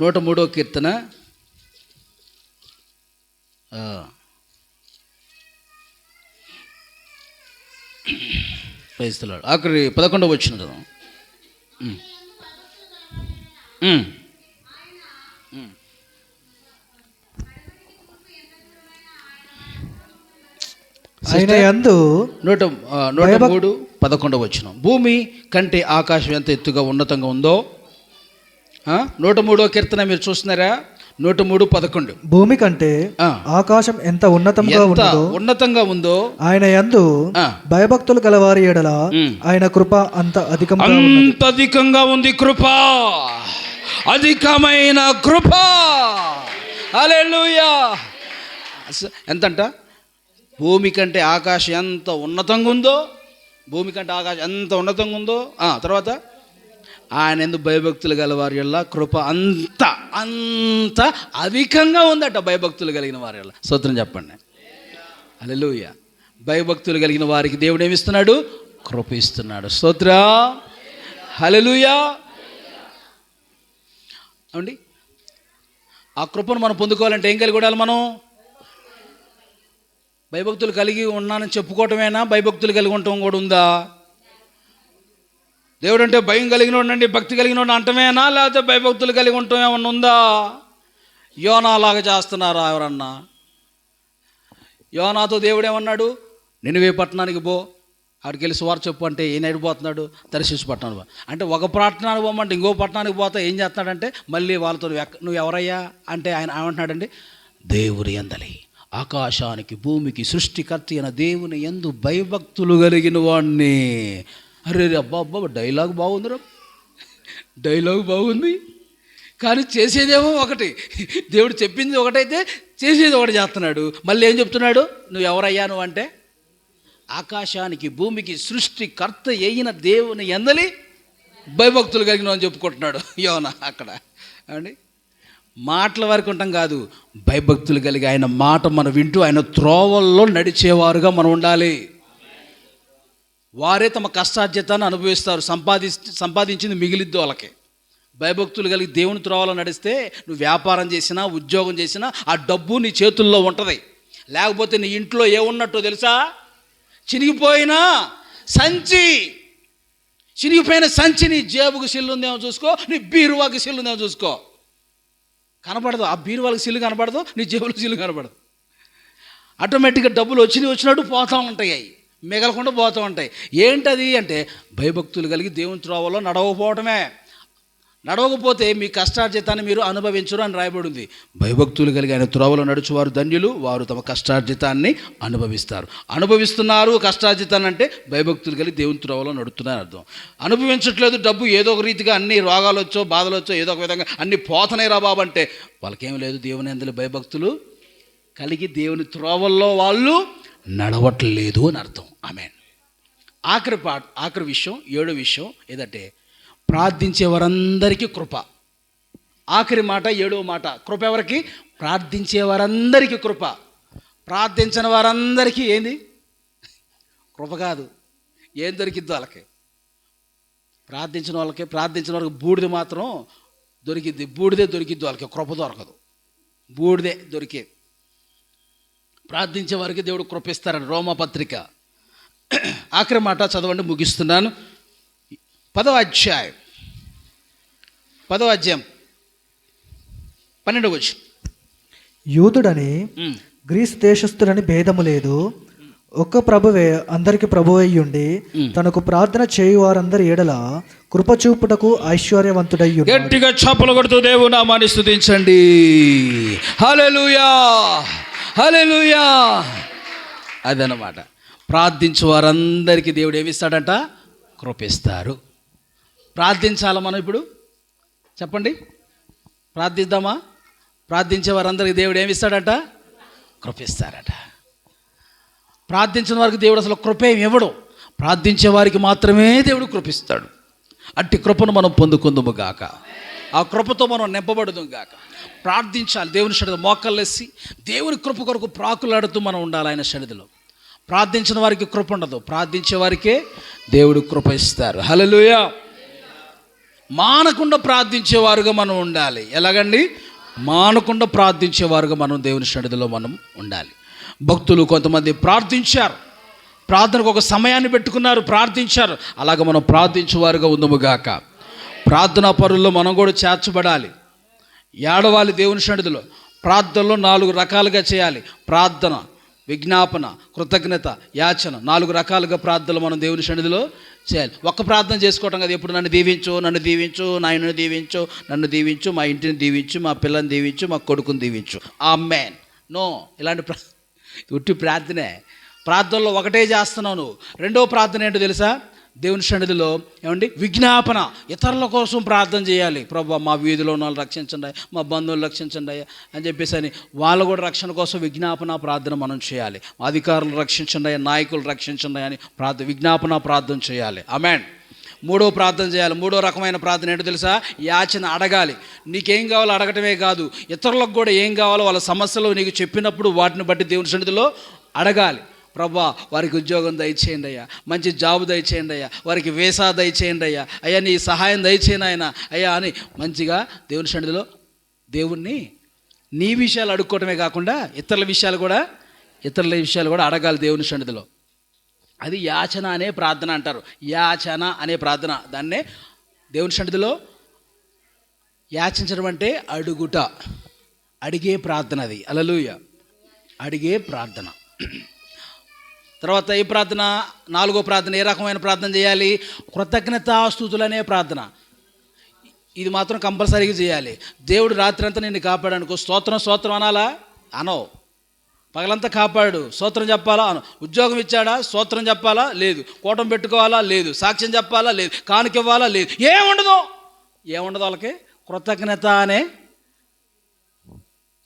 103వ కీర్తన ప్రైస్తలాడు. ఆఖరి 11వ వచనం చదువు. ఆయన యందు 103:11 వచనం. భూమి కంటే ఆకాశం ఎంత ఎత్తుగా ఉన్నతంగా ఉందో. 103వ కీర్తన మీరు చూస్తున్నారా? 103:11. భూమి కంటే ఆకాశం ఎంత ఉన్నతంగా ఉందో ఆయన యందు భయభక్తులు గలవారి ఎడల ఆయన కృప అంత అధికంగా ఉంది. కృప, అధికమైన కృప. హల్లెలూయా. ఎంతంట? భూమి కంటే ఆకాశం ఎంత ఉన్నతంగా ఉందో, భూమి కంటే ఆకాశం ఎంత ఉన్నతంగా ఉందో. తర్వాత ఆయన ఎందుకు భయభక్తులు గల వారి వల్ల కృప అంత అధికంగా ఉందట. భయభక్తులు కలిగిన వారి వల్ల. స్తోత్రం చెప్పండి. హల్లెలూయా. భయభక్తులు కలిగిన వారికి దేవుడు ఏమిస్తున్నాడు? కృప ఇస్తున్నాడు. స్తోత్రం. హల్లెలూయా. అండి, ఆ కృపను మనం పొందుకోవాలంటే ఏం కలిగి ఉండాలి? మనం భయభక్తులు కలిగి ఉన్నానని చెప్పుకోవటమేనా? భయభక్తులు కలిగి ఉండటం కూడా ఉందా? దేవుడు అంటే భయం కలిగిన ఉండండి, భక్తి కలిగిన అంటమేనా? లేకపోతే భయభక్తులు కలిగి ఉండటం ఏమన్నా ఉందా? యోనాలాగా చేస్తున్నారా ఎవరన్నా? యోనాతో దేవుడు ఏమన్నాడు? నినివే పట్టణానికి పో, ఆడికి వెళ్ళి సువార్త చెప్పు అంటే ఈయన ఎడిపోతున్నాడు? తర్షీషు పట్టణానికి పో అంటే ఒక పట్టణానికి పోమంటే ఇంకో పట్టణానికి పోతే ఏం చేస్తున్నాడంటే మళ్ళీ వాళ్ళతో నువ్వు ఎవరయ్యా అంటే ఆయన ఏమంటున్నాడండి? దేవుని యందలి ఆకాశానికి భూమికి సృష్టికర్త అయిన దేవుని యందు భయభక్తులు కలిగిన వాడిని. అరే అబ్బా డైలాగ్ బాగుందిరా, డైలాగ్ బాగుంది, కానీ చేసేదేమో ఒకటి. దేవుడు చెప్పింది ఒకటైతే చేసేది ఒకటి చేస్తున్నాడు. మళ్ళీ ఏం చెప్తున్నాడు? నువ్వు ఎవరయ్యా నువ్వు అంటే ఆకాశానికి భూమికి సృష్టికర్త అయిన దేవుని యందలి భయభక్తులు కలిగిన అని చెప్పుకుంటున్నాడు యోనా అక్కడ. అండి, మాటల వరకు ఉంటాం కాదు, భయభక్తులు కలిగి ఆయన మాట మనం వింటూ ఆయన త్రోవల్లో నడిచేవారుగా మనం ఉండాలి. వారే తమ కష్టార్జితాన్ని అనుభవిస్తారు. సంపాదించింది మిగిలిద్దు వాళ్ళకి. భయభక్తులు కలిగి దేవుని త్రోవలో నడిస్తే నువ్వు వ్యాపారం చేసినా, ఉద్యోగం చేసినా ఆ డబ్బు నీ చేతుల్లో ఉంటుంది. లేకపోతే నీ ఇంట్లో ఏమున్నట్టో తెలుసా? చినిగిపోయిన సంచి నీ జేబుకు సిల్లు ఉందేమో చూసుకో, నీ బీరువాకి సిల్లు ఉందేమో చూసుకో. కనపడదు. ఆ బీరువాకి సిల్లు కనపడదు, నీ జేబులో సిల్లు కనపడదు. ఆటోమేటిక్గా డబ్బులు వచ్చినట్టు పోతూ ఉంటాయి, మిగలకుండా పోతూ ఉంటాయి. ఏంటది అంటే భయభక్తులు కలిగి దేవుని త్రోవలో నడవకపోవటమే. నడవకపోతే మీ కష్టార్జితాన్ని మీరు అనుభవించరు అని రాయబడింది. భయభక్తులు కలిగి ఆయన త్రోవలో నడుచువారు ధన్యులు, వారు తమ కష్టార్జితాన్ని అనుభవిస్తున్నారు. కష్టార్జితాన్ని అంటే భయభక్తులు కలిగి దేవుని త్రోవలో నడుస్తున్నారు అర్థం. అనుభవించట్లేదు డబ్బు, ఏదో ఒక రీతిగా అన్ని రోగాలు వచ్చో బాధలు వచ్చో ఏదో ఒక విధంగా అన్ని పోతనాయి రా బాబు అంటే వాళ్ళకేం లేదు. దేవుని యందు భయభక్తులు కలిగి దేవుని త్రోవల్లో వాళ్ళు నడవట్లేదు అని అర్థం. ఆమేన్. ఆఖరి విషయం, 7వ విషయం ఏదంటే ప్రార్థించే వారందరికీ కృప. ఆఖరి మాట 7వ మాట, కృప ఎవరికి? ప్రార్థించే వారందరికీ కృప. ప్రార్థించిన వారందరికీ ఏంది? కృప కాదు. ఏం దొరికిద్దో వాళ్ళకి, ప్రార్థించిన వాళ్ళకి బూడిద మాత్రం దొరికిద్ది. బూడిదే దొరికిద్ది వాళ్ళకి, కృప దొరకదు. బూడిదే దొరికేది. ప్రార్థించే వారికి దేవుడు కృప ఇస్తారని రోమపత్రిక. ఆఖరి మాట చదవండి, ముగిస్తున్నాను. 10వ అధ్యాయం 12వ వచనం. యూదుడని గ్రీస్ దేశస్థుడని భేదము లేదు, ఒక్క ప్రభువే అందరికి ప్రభు అయ్యుండి తనకు ప్రార్థన చేయు వారందరి ఎడల కృప చూపుటకు ఐశ్వర్యవంతుడై ఉన్నాడు. గట్టిగా చప్పలు కొడుతూ దేవుని నామాన్ని స్తుతించండి. హల్లెలూయా, హల్లెలూయా. అదనమాట. ప్రార్థించు వారందరికీ దేవుడు ఏమిస్తాడంట? కృపిస్తారు. ప్రార్థించాలా మనం ఇప్పుడు? చెప్పండి, ప్రార్థిద్దామా? ప్రార్థించే వారందరికీ దేవుడు ఏమిస్తాడట? కృపిస్తారట. ప్రార్థించిన వారికి దేవుడు అసలు కృపేమి ఇవ్వడు, ప్రార్థించే వారికి మాత్రమే దేవుడు కృపిస్తాడు. అట్టి కృపను మనం పొందుకుందుము గాక, ఆ కృపతో మనం నింపబడుదుము గాక. ప్రార్థించాలి. దేవుని సన్నిధిలో మోకళ్ళేసి దేవుని కృప కొరకు ప్రాకులాడుతూ మనం ఉండాలి ఆయన సన్నిధిలో. ప్రార్థించిన వారికి కృప ఉండదు, ప్రార్థించే వారికే దేవుడు కృప ఇస్తారు. హల్లెలూయా. మానకుండా ప్రార్థించేవారుగా మనం ఉండాలి. ఎలాగండి? మానకుండా ప్రార్థించేవారుగా మనం దేవుని సన్నిధిలో మనం ఉండాలి. భక్తులు కొంతమంది ప్రార్థించారు, ప్రార్థనకు ఒక సమయాన్ని పెట్టుకున్నారు, ప్రార్థించారు. అలాగ మనం ప్రార్థించేవారుగా ఉందముగాక. ప్రార్థనా పరుల్లో మనం కూడా చేర్చబడాలి, ఏడవాలి దేవుని సన్నిధిలో. ప్రార్థనలో 4 రకాలుగా చేయాలి. ప్రార్థన, విజ్ఞాపన, కృతజ్ఞత, యాచన, 4 రకాలుగా ప్రార్థనలు మనం దేవుని సన్నిధిలో చేయాలి. ఒక్క ప్రార్థన చేసుకోవటం కదా. ఎప్పుడు నన్ను దీవించు, నన్ను దీవించు, నాయనను దీవించు, నన్ను దీవించు, మా ఇంటిని దీవించు, మా పిల్లని దీవించు, మా కొడుకుని దీవించు. ఆమేన్. నో, ఇలాంటి ఉట్టి ప్రార్థనే. ప్రార్థనలో ఒకటే చేస్తున్నావు నువ్వు. రెండో ప్రార్థన ఏంటో తెలుసా? దేవుని సన్నిధిలో ఏమండి? విజ్ఞాపన, ఇతరుల కోసం ప్రార్థన చేయాలి. ప్రభువా మా వీధిలో ఉన్న వాళ్ళు రక్షించండి, మా బంధువులు రక్షించండి అని చెప్పేసి అని వాళ్ళు కూడా రక్షణ కోసం విజ్ఞాపన ప్రార్థన మనం చేయాలి. అధికారులు రక్షించండి, నాయకులు రక్షించండి అని విజ్ఞాపన ప్రార్థన చేయాలి. ఆమేన్. 3వ ప్రార్థన చేయాలి. 3వ రకమైన ప్రార్థన ఏంటో తెలుసా? యాచన, అడగాలి. నీకేం కావాలో అడగటమే కాదు, ఇతరులకు కూడా ఏం కావాలో వాళ్ళ సమస్యలు నీకు చెప్పినప్పుడు వాటిని బట్టి దేవుని సన్నిధిలో అడగాలి. ప్రభా వారికి ఉద్యోగం దయచేయండి అయ్యా, మంచి జాబ్ దయచేయండి అయ్యా, వారికి వీసా దయచేయండి అయ్యా, అయ్యా నీ సహాయం దయచేయను ఆయన అయ్యా అని మంచిగా దేవుని సన్నిధిలో దేవుణ్ణి నీ విషయాలు అడుక్కోవటమే కాకుండా ఇతరుల విషయాలు కూడా అడగాలి దేవుని సన్నిధిలో. అది యాచన అనే ప్రార్థన అంటారు. యాచన అనే ప్రార్థన, దాన్నే దేవుని సన్నిధిలో యాచించడం అంటే అడుగుట, అడిగే ప్రార్థన. అది హల్లెలూయా, అడిగే ప్రార్థన. తర్వాత ఈ ప్రార్థన, 4వ ప్రార్థన, ఏ రకమైన ప్రార్థన చేయాలి? కృతజ్ఞతాస్తుతులు అనే ప్రార్థన. ఇది మాత్రం కంపల్సరీగా చేయాలి. దేవుడు రాత్రి అంతా నిన్ను కాపాడనుకో, స్తోత్రం అనాలా? అనవు. పగలంతా కాపాడు, స్తోత్రం చెప్పాలా? అను. ఉద్యోగం ఇచ్చాడా? స్తోత్రం చెప్పాలా? లేదు. కూటం పెట్టుకోవాలా? లేదు. సాక్ష్యం చెప్పాలా? లేదు. కానుక ఇవ్వాలా? లేదు. ఏముండదు వాళ్ళకి. కృతజ్ఞత అనే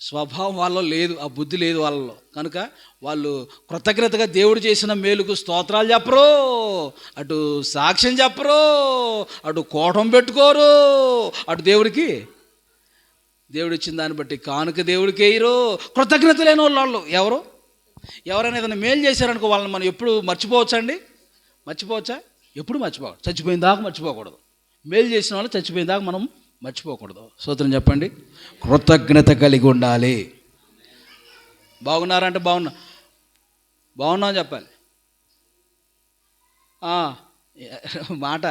స్వభావం వాళ్ళలో లేదు, ఆ బుద్ధి లేదు వాళ్ళలో. కనుక వాళ్ళు కృతజ్ఞతగా దేవుడు చేసిన మేలుకు స్తోత్రాలు చెప్పరు, అటు సాక్ష్యం చెప్పరు, అటు కోటం పెట్టుకోరు, అటు దేవుడికి దేవుడు ఇచ్చిన దాన్ని బట్టి కానుక దేవుడికి వేయరు. కృతజ్ఞత లేని వాళ్ళు ఎవరైనా ఏదైనా మేలు చేశారనుకో వాళ్ళని మనం ఎప్పుడు మర్చిపోవచ్చండి? మర్చిపోవచ్చా? ఎప్పుడు మర్చిపోకూడదు. చచ్చిపోయిన దాకా మర్చిపోకూడదు. మేలు చేసిన వాళ్ళు చచ్చిపోయిన దాకా మనం మర్చిపోకూడదు. స్తోత్రం చెప్పండి. కృతజ్ఞత కలిగి ఉండాలి. బాగున్నారంటే బాగున్నా అని చెప్పాలి. మాట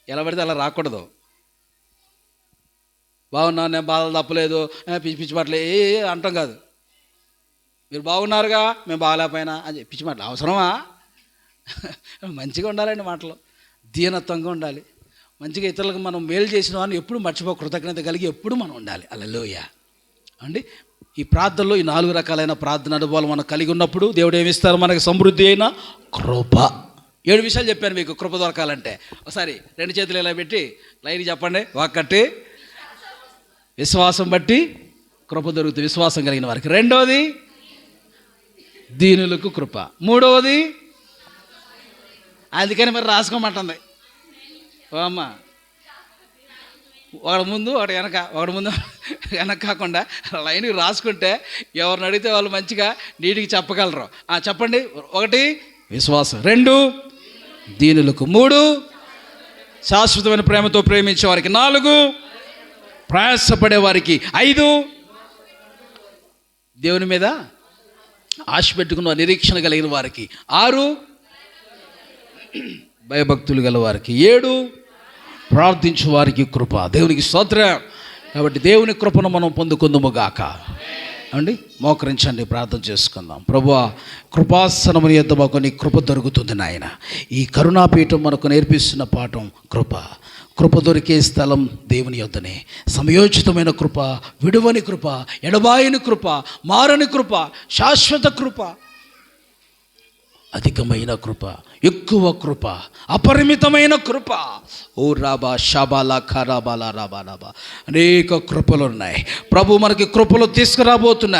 ఎలా పడితే అలా రాకూడదు. బాగున్నా, నేను బాధలు తప్పలేదు, పిచ్చి మాటలు అంటాం కాదు. మీరు బాగున్నారుగా, మేము బాగలేకపోయినా అని పిచ్చి మాటలు అవసరమా? మంచిగా ఉండాలండి మాటలు, దీనత్వంగా ఉండాలి. మంచిగా ఇతరులకు మనం మేలు చేసిన వారిని ఎప్పుడు కృతజ్ఞత కలిగి ఎప్పుడు మనం ఉండాలి. హల్లెలూయా అండి. ఈ ప్రార్థనలో ఈ 4 రకాలైన ప్రార్థన అనుభవాలు మనం కలిగి ఉన్నప్పుడు దేవుడు ఏమిస్తారు? మనకి సమృద్ధి అయిన కృప. 7 విషయాలు చెప్పాను మీకు కృప దొరకాలంటే. ఒకసారి 2 చేతులు ఇలా పెట్టి లైన్ చెప్పండి. ఒక్కటి, విశ్వాసం బట్టి కృప దొరుకుతుంది, విశ్వాసం కలిగిన వారికి. 2వది, దీనులకు కృప. 3వది, అందుకని మరి రాసుకోమంటుంది అమ్మ. ఒకటి ముందు ఒకటి వెనక, ఒకటి ముందు వెనక కాకుండా లైన్కి రాసుకుంటే ఎవరిని అడిగితే వాళ్ళు మంచిగా నీటికి చెప్పగలరు. చెప్పండి. 1 విశ్వాసం, 2 దీనులకు, 3 శాశ్వతమైన ప్రేమతో ప్రేమించే వారికి, 4 ప్రయాసపడే వారికి, 5 దేవుని మీద ఆశ పెట్టుకున్న నిరీక్షణ కలిగిన వారికి, 6 భయభక్తులు గల వారికి, 7 ప్రార్థించు వారికి కృప. దేవునికి స్తోత్రం. కాబట్టి దేవుని కృపను మనం పొందుకుందుముగాక. అండి మోకరించండి, ప్రార్థన చేసుకుందాం. ప్రభువా, కృపాసనముని యొద్ద మాకు నీ కృప దొరుకుతుంది నాయన. ఈ కరుణాపీఠం మనకు నేర్పిస్తున్న పాఠం కృప. కృప దొరికే స్థలం దేవుని యొద్దనే. సమయోచితమైన కృప, విడువని కృప, ఎడబాయని కృప, మారని కృప, శాశ్వత కృప, అధికమైన కృప, ఎక్కువ కృప, అపరిమితమైన కృప. ఓ రాబా షాబాలా ఖరాబాలా రాబా రాబా, అనేక కృపలు ఉన్నాయి. ప్రభు మనకి కృపలు తీసుకురాబోతున్నాయి.